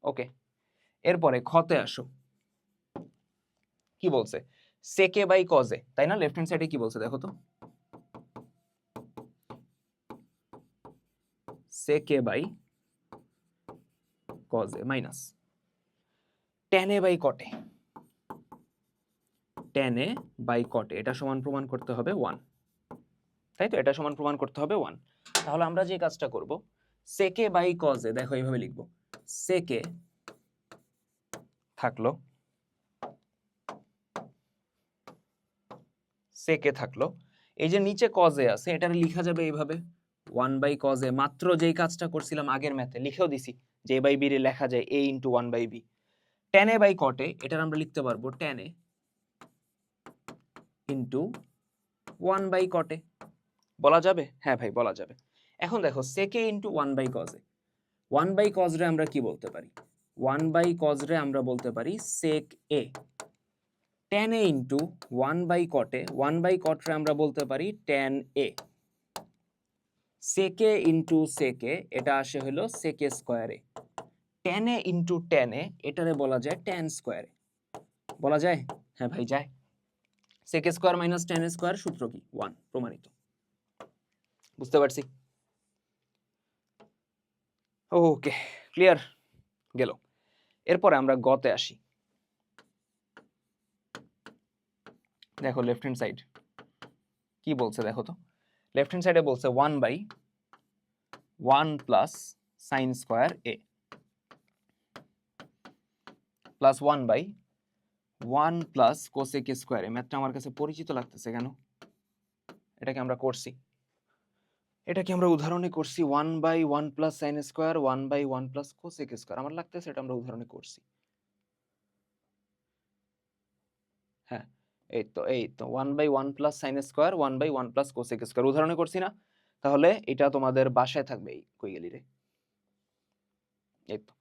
ওকে। এরপরে খতে আসো। কি বলছে? sec a by cos a, তাই না? লেফট হ্যান্ড সাইডে কি বলছে দেখো তো? sec a by cos a minus tan a by cot a। tan a by cot a এটা সমান প্রমাণ করতে হবে 1, তাই তো? এটা সমান প্রমাণ করতে হবে 1। তাহলে আমরা যে কাজটা করব, sec a by cos a, দেখো এইভাবে লিখব, sec a থাকলো, sec a থাকলো, এই যে নিচে cos a আছে, এটা লেখা যাবে এইভাবে 1/cos a। মাত্র যেই কাজটা করছিলাম আগের ম্যাথে, লিখেও দিছি যে a বাই b রে লেখা যায় a * 1/b। tan a by cot a এটার আমরা লিখতে পারবো tan a * 1/cot a। বলা যাবে? হ্যাঁ ভাই, বলা যাবে। এখন দেখো sec a * 1/cos a, 1/cos রে আমরা কি বলতে পারি? 1/cos রে আমরা বলতে পারি sec a। tan a * 1/cot a, 1/cot রে আমরা বলতে পারি tan a। sec a * sec a এটা আসে হলো sec a স্কয়ারে। tan a * tan a এটারে বলা যায় tan স্কয়ারে। বলা যায়? হ্যাঁ ভাই, যায়। sec a square minus tan a square সূত্র কি? 1, প্রমাণিত। বুঝতে পারছি? ওকে, ক্লিয়ার? গেল। এরপরে আমরা গতে আসি। দেখো লেফট হ্যান্ড সাইড কি বলছে দেখো তো? লেফট হ্যান্ড সাইডে বলছে 1/1 plus sin square a plus 1/1 plus cosec a square. এই ম্যাথটা আমার কাছে পরিচিত লাগতেছে কেন? এটা কি আমরা করছি? এটা কি আমরা উদাহরণে করছি? 1/1 plus sin square, 1/1 plus cosec square. আমার লাগতেছে এটা আমরা উদাহরণে করছি। হ্যাঁ, এই তো 1/1 plus sin square, 1/1 plus cosec square উদাহরণে করছি না? তাহলে এটা তোমাদের বাসায় থাকবে। এই কই গেলি রে? এই তো,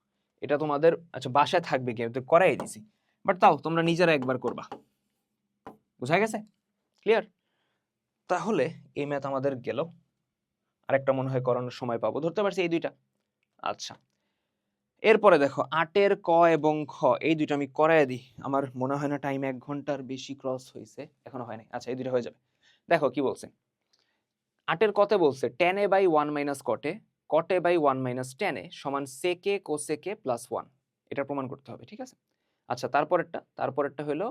এটা তোমাদের আচ্ছা বাসায় থাকবে কি? তো করাই দিছি, বাট তাও তোমরা নিজেরা একবার করবা। বুঝা গেছে? ক্লিয়ার? তাহলে এই ম্যাথ আমাদের গেল। আরেকটা মনে হয় করানোর সময় পাবো, ধরতে পারছি এই দুইটা। আচ্ছা, এরপরে দেখো 8 এর ক এবং খ, এই দুইটা আমি করায় দিই। আমার মনে হয় না টাইম 1 ঘন্টার বেশি ক্রস হয়েছে, এখনো হয় নাই। আচ্ছা, এই দুইটা হয়ে যাবে। দেখো কি বলছে। 8 এর কতে বলছে tan a by 1 minus cot a, cot a by 1 minus tan a সমান sec a cosec a plus 1। এটা প্রমাণ করতে হবে, ঠিক আছে? আচ্ছা, তারপরেরটা হলো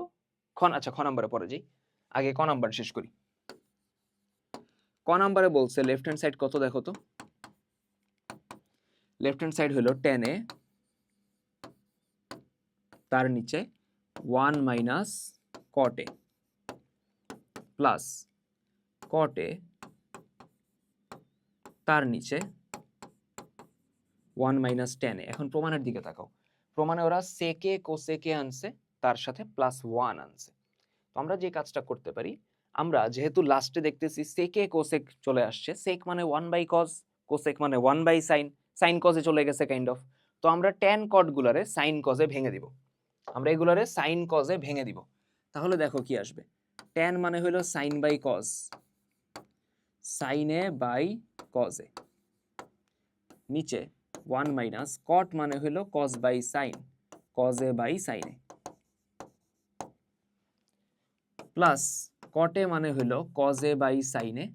আচ্ছা, খ নাম্বারে পরে যাই, আগে ক নাম্বার শেষ করি। ক নাম্বারে বলছে লেফট হ্যান্ড সাইড কত দেখো তো? লেফট হ্যান্ড সাইড হলো tan a, তার নিচে 1 minus cot a plus cot a, তার নিচে 1 মাইনাস tan a। এখন প্রমাণের দিকে তাকাও। প্রমাণে ওরা sec a cosec a আনছে, তার সাথে প্লাস 1 আনছে। তো আমরা যে কাজটা করতে পারি, আমরা যেহেতু লাস্টে দেখতেছি sec a cosec চলে আসছে, sec মানে 1/cos, cosec মানে 1/sin, sin cos এ চলে গেছে কাইন্ড অফ। তো আমরা tan cot গুলারে sin cos এ ভেঙে দিব। আমরা এগুলারে sin cos এ ভেঙে দিব। তাহলে দেখো কি আসবে। tan মানে হলো sin by cos, sin a by cos a, নিচে 1 মাইনাস cot মানে হলো cos by sin, cos a by sin a, plus cot a মানে হলো cos a by sin a,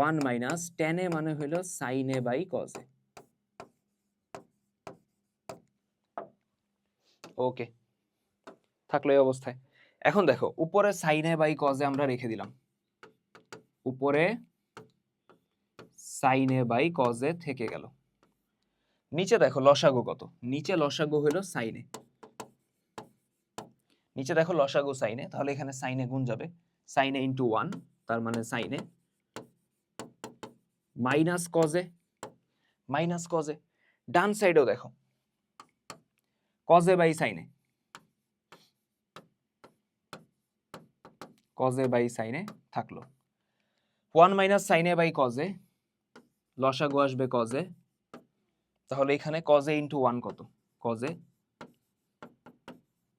1 minus tan a মানে হলো sin a by cos a। Okay, থাকলো এই অবস্থায়। এখন দেখো উপরে সাইনে বাই কজে আমরা রেখে দিলাম, উপরে সাইনে বাই কজে থেকে গেল। নিচে দেখো লসাগু কত, নিচে লসাগু হলো সাইনে, নিচে দেখো লসাগু সাইনে, তাহলে এখানে সাইনে গুণ যাবে, সাইনে ইন্টু 1, তার মানে সাইনে মাইনাস কজে, মাইনাস কজে। ডান সাইডেও দেখো কজে বাই সাইনে, কজে বাই সাইনে থাকলো, 1 মাইনাস সাইনে বাই কজে, লসাগু আসবে কজে, তাহলে এখানে কজে ইন্টু 1 কত, কজে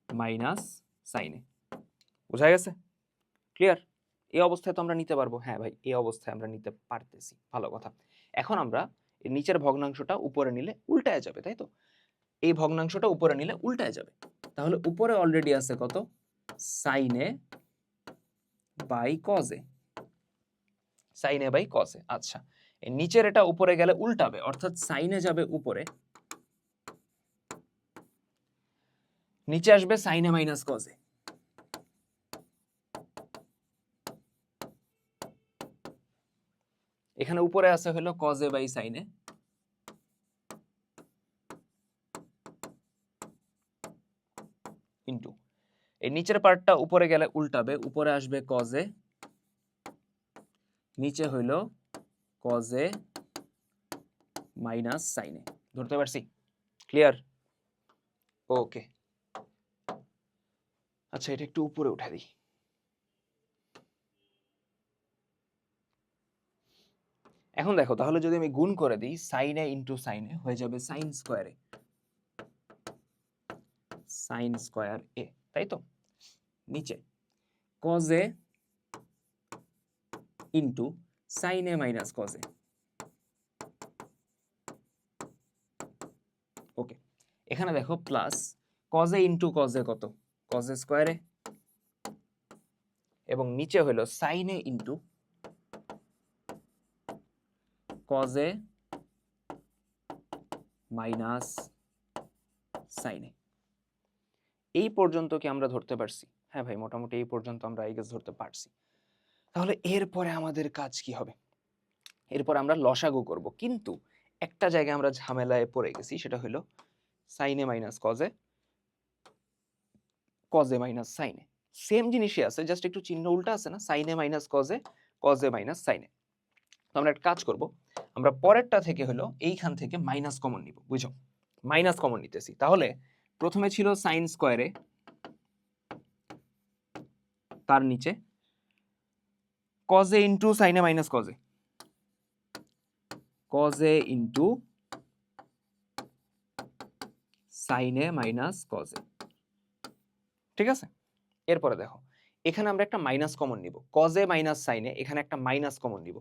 মাইনাস সাইনে। বুঝা গেছে? ক্লিয়ার? এই অবস্থায় তো আমরা নিতে পারবো। হ্যাঁ ভাই, এই অবস্থায় আমরা নিতে পারতেছি, ভালো কথা। এখন আমরা এই নিচের ভগ্নাংশটা উপরে নিলে উল্টায় যাবে, তাই তো? এই ভগ্নাংশটা উপরে নিলে উল্টায় যাবে, তাহলে উপরে অলরেডি আছে কত, সাইনে বাই কজে, সাইনে বাই কজে। আচ্ছা, এই নিচের এটা উপরে গেলে উল্টাবে, অর্থাৎ সাইনে যাবে উপরে, নিচে আসবে সাইনে মাইনাস কজে। এখানে উপরে আছে হলো কজে বাই সাইনে, ইন্টু এই নিচের পার্টটা উপরে গেলে উল্টাবে, উপরে আসবে কজে, নিচে হইল কজে মাইনাস সাইনে। ধরতে পারছি? ক্লিয়ার? ওকে, আচ্ছা এটা একটু উপরে উঠা দিই। এখন দেখো, তাহলে যদি আমি গুণ করে দিই, সাইনে ইন্টু সাইনে হয়ে যাবে সাইন স্কোয়ারে, সাইন স্কোয়ার এ, তাই তো? নিচে কজে ইন্টু সাইনে মাইনাস কজে। ওকে, এখানে দেখো প্লাস কজে ইন্টু কজে কত, কজে স্কোয়ারে, এবং নিচে হলো সাইনে ইন্টু কজে মাইনাস সাইনে। এই পর্যন্ত কি আমরা ধরতে পারছি? হ্যাঁ ভাই, মোটামুটি এই পর্যন্ত আমরা আই গেস ধরতে পারছি। তাহলে এরপরে আমাদের কাজ কি হবে? এরপর আমরা লসাগু করব, কিন্তু একটা জায়গায় আমরা ঝামেলায় পড়ে গেছি, সেটা হলো সাইনে মাইনাস কজে, কজে মাইনাস সাইনে। সেম জিনিসই আছে, জাস্ট একটু চিহ্ন উল্টা আছে না, সাইনে মাইনাস কজে, কজে মাইনাস সাইনে। তো আমরা একটা কাজ করব, আমরা পরেরটা থেকে হলো এইখান থেকে মাইনাস কমন নিব, বুঝো? মাইনাস কমন নিতেছি, তাহলে প্রথমে ছিল সাইন স্কোয়ারে, তার নিচে কজে ইন্টু সাইনে মাইনাস কজে, কজে ইন্টু সাইনে মাইনাস কজে। ঠিক আছে? এরপরে দেখো, এখানে আমরা একটা মাইনাস কমন নিব, কজে মাইনাস সাইনে, এখানে একটা মাইনাস কমন নিব,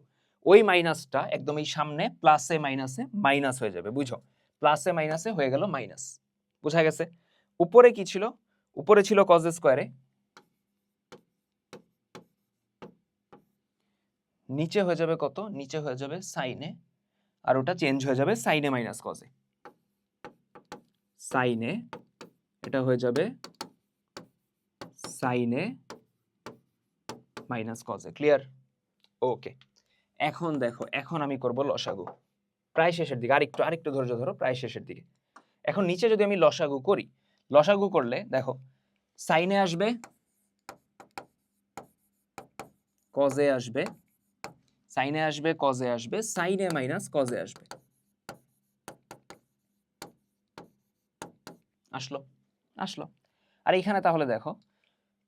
ওই মাইনাসটা একদম এই সামনে প্লাসে মাইনাসে মাইনাস হয়ে যাবে, বুঝো? প্লাসে মাইনাসে হয়ে গেল মাইনাস। বুঝা গেছে? উপরে কি ছিল? উপরে ছিল কজে স্কোয়ারে, নিচে হয়ে যাবে কত, নিচে হয়ে যাবে সাইনে, আর ওটা চেঞ্জ হয়ে যাবে সাইনে মাইনাস কজে, সাইনে, এটা হয়ে যাবে সাইনে মাইনাস কজে। ক্লিয়ার? ওকে, এখন দেখো, এখন আমি করব লসাগু, প্রায় শেষের দিকে, আরেকটু ধৈর্য ধরো, প্রায় শেষের দিকে। এখন নিচে যদি আমি লসাগু করি, লসাগু করলে দেখো সাইনে আসবে, কজে আসবে, সাইনে আসবে, কজে আসবে, সাইনে মাইনাস কজে আসবে। আসলো? আসলো। আর এখানে তাহলে দেখো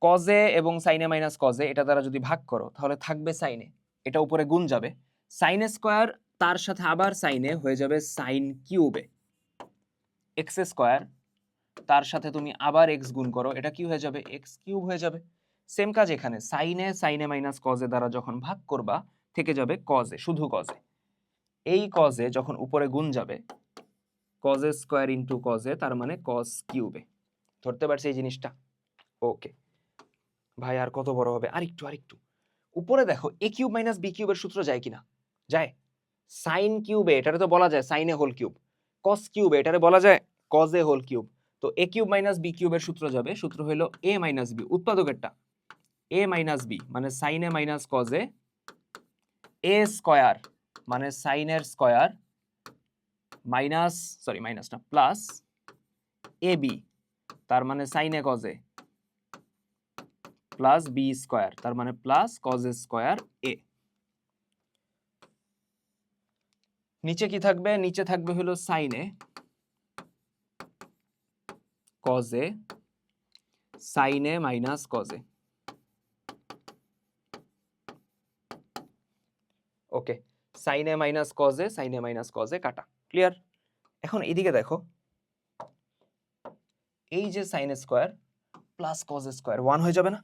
কজে এবং সাইনে মাইনাস কজে, এটা দ্বারা যদি ভাগ করো তাহলে থাকবে সাইনে, এটা উপরে গুণ যাবে, সাইন স্কোয়ার তার সাথে আবার সাইনে হয়ে যাবে সাইন কিউবে, এক্স স্কোয়ার তার সাথে তুমি আবার এক্স গুণ করো, এটা কি হয়ে যাবে, এক্স কিউব হয়ে যাবে। সেম কাজ এখানে, সাইনে সাইনে মাইনাস কজে দ্বারা যখন ভাগ করবা থেকে যাবে কজে, শুধু কজে। এই কজে যখন উপরে গুণ যাবে, কজে স্কোয়ার ইন্টু কজে, তার মানে কজ কিউবে। ধরতে পারছি এই জিনিসটা? ওকে ভাই, আর কত বড় হবে? আরেকটু উপরে দেখো, এ কিউব মাইনাস বি কিউবের সূত্র যায় কিনা? যায়। সাইন কিউবে এটারে তো বলা যায় সাইনে হোল কিউব, কস কিউবে এটারে বলা যায় কজে হোল কিউব। তো a কিউব মাইনাস b কিউবের সূত্র যাবে, সূত্র হলো a মাইনাস b, উৎপাদকেরটা a মাইনাস b মানে sine A minus cos A, a square মানে সাইনের স্কয়ার মাইনাস মাইনাস না প্লাস এ বি তার মানে sine A cos A plus B square তার মানে plus cos A square A. নিচে কি থাকবে? নিচে থাকবে হলো sine A cos A sine A minus cos A. Okay, sine A minus cos A, sine A minus cos A কাটা, clear? এখন এইদিকে দেখো, এই যে sine square plus cos square 1 হয়ে যাবে না?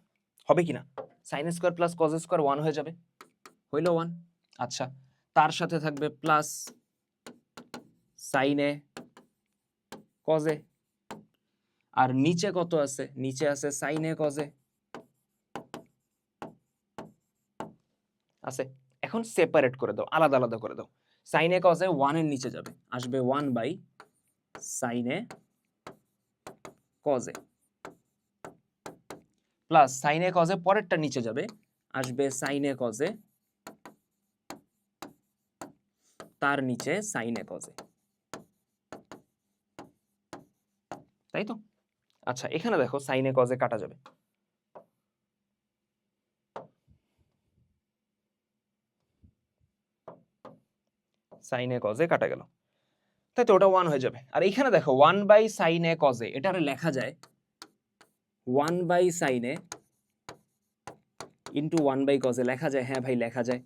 হবে কি না? Sine square plus cos square 1 হয়ে যাবে, হইলো 1। আচ্ছা, তার সাথে থাকবে plus sine A cos A, আর নিচে কত আছে? নিচে আছে সাইন এ কজ এ আছে। এখন সেপারেট করে দাও, আলাদা আলাদা করে দাও। সাইন এ কজ এ 1 এর নিচে যাবে, আসবে 1 by sine A cos A, plus sine A cos A পরেরটা নিচে যাবে, আসবে সাইন এ কজ এ তার নিচে সাইন এ কজ এ, তাই তো? আচ্ছা, এখানে দেখো সাইন এ কজ এ কাটা যাবে, সাইন এ কজ এ কাটা গেল, তাই তো? ওটা 1 হয়ে যাবে। আর এখানে দেখো 1 by sine A cos A, এটা লেখা যায় 1 by sine A into 1 by cos A, লেখা যায়? হ্যাঁ ভাই লেখা যায়।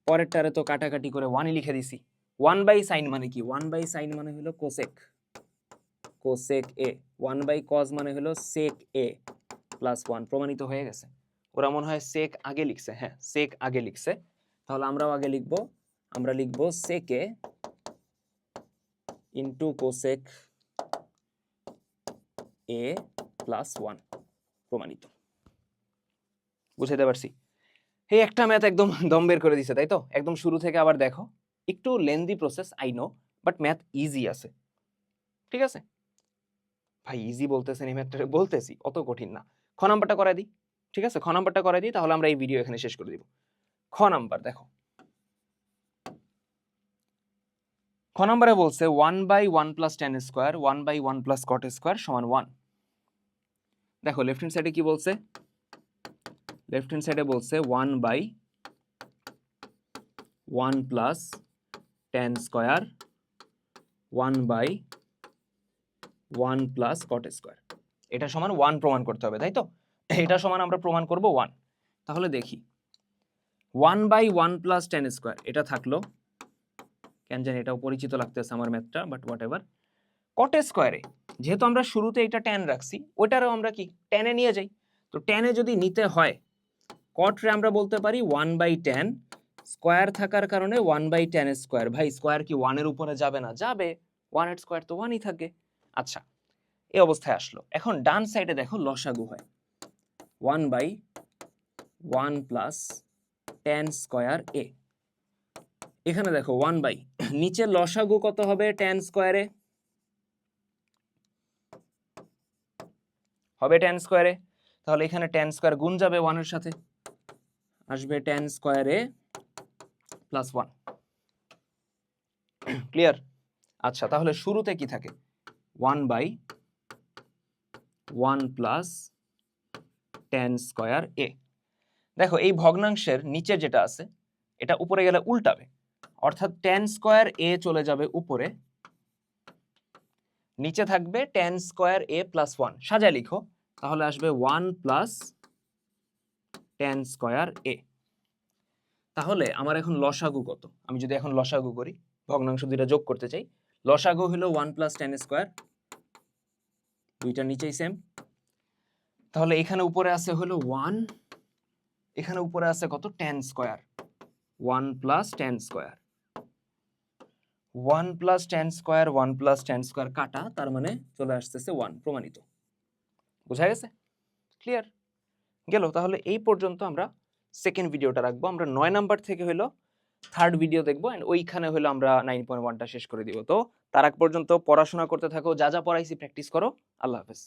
পরেরটারে তো কাটাকাটি করে 1ই লিখে দিছি। 1 বাই সাইন মানে কি? 1 বাই সাইন মানে হলো cosec, cosec A. 1 by cos মানে হলো সেক এ প্লাস 1, প্রমাণিত হয়ে গেছে। ওরা মনে হয় সেক আগে লিখছে, হ্যাঁ সেক আগে লিখছে, তাহলে আমরাও আগে লিখবো, আমরা লিখবো সেক এ ইন্টু কোসেক এ প্লাস 1, প্রমাণিত। বুঝাইতে পারছি? এই একটা ম্যাথ একদম দম বের করে দিছে, তাই তো? একদম শুরু থেকে আবার দেখো, একটু lengthy process I know, but math easy আছে, ঠিক আছে? ভাই ইজি বলতেছেন, এই ম্যাথটা বলতেছি অত কঠিন না। খ নাম্বারটা করাই দিই, ঠিক আছে? খ নাম্বারটা করাই দিই, তাহলে আমরা এই ভিডিও এখানে শেষ করে দিব। খ নাম্বার দেখো, খ নাম্বারে বলছে 1 by 1 plus tan square 1 by 1 plus cot square সমান 1। দেখো লেফট হ্যান্ড সাইডে কি বলছে? লেফট হ্যান্ড সাইডে বলছে 1 by 1 plus tan square 1 by 1 plus cot square, এটা সমান 1 প্রমাণ করতে হবে, তাই তো? এটা সমান আমরা প্রমাণ করব 1। তাহলে দেখি 1 বাই 1 প্লাস টেন স্কোয়ার, এটা থাকলো, কেন জানি এটাও পরিচিত লাগতেছে আমার ম্যাথটা, বাট হোয়াট এভার। কট স্কোয়ারে যেহেতু আমরা শুরুতে এটা ট্যান রাখছি, ওইটারও আমরা কি ট্যানে নিয়ে যাই। তো ট্যানে যদি নিতে হয়, কটরে আমরা বলতে পারি 1 বাই ট্যান, স্কোয়ার থাকার কারণে 1 বাই ট্যান স্কোয়ার। ভাই স্কোয়ার কি 1 এর উপরে যাবে না? যাবে, 1 এর স্কোয়ার তো 1ই থাকে। আচ্ছা, এই অবস্থায় আসলো। এখন ডান সাইডে দেখো লসাগু হয় 1 বাই 1 প্লাস ট্যান স্কোয়ার এ। এখানে দেখো 1 বাই, নিচে লসাগু কত হবে ট্যান স্কোয়ারে? হবে ট্যান স্কোয়ারে, তাহলে এখানে ট্যান স্কোয়ার গুণ যাবে 1 এর সাথে, আসবে ট্যান স্কোয়ারে প্লাস 1, ক্লিয়ার? আচ্ছা, তাহলে শুরুতে কি থাকে? 1 বাই 1 প্লাস ট্যান স্কোয়ার এ। দেখো এই ভগ্নাংশের নিচে যেটা আছে, এটা উপরে গেলে উল্টাবে, অর্থাৎ ট্যান স্কোয়ার এ চলে যাবে উপরে, নিচে থাকবে ট্যান স্কোয়ার এ প্লাস 1। সাজায় লিখো, তাহলে আসবে 1 প্লাস ট্যান স্কোয়ার এ। তাহলে আমার এখন লসাগু কত? আমি যদি এখন লসাগু করি, ভগ্নাংশ দুইটা যোগ করতে চাই, লসাগু হলো 1 প্লাস ট্যান স্কোয়ার, দুইটা নিচেই সেম। তাহলে এখানে উপরে আছে হলো 1, এখানে উপরে আছে কত? Tan square, 1 plus tan square, 1 plus tan square 1 plus tan square কাটা, তার মানে চলে আসতেছে 1, প্রমাণিত। বোঝা গেছে? ক্লিয়ার? গেল। তাহলে এই পর্যন্ত আমরা সেকেন্ড ভিডিওটা রাখবো। আমরা 9 নাম্বার থেকে হলো 3rd ভিডিও দেখব অ্যান্ড ওইখানে হলো আমরা 9.1 টা শেষ করে দিব। তো তার আগ পর্যন্ত পড়াশোনা করতে থাকো। যা পড়াইছি প্র্যাকটিস করো। আল্লাহ হাফেজ।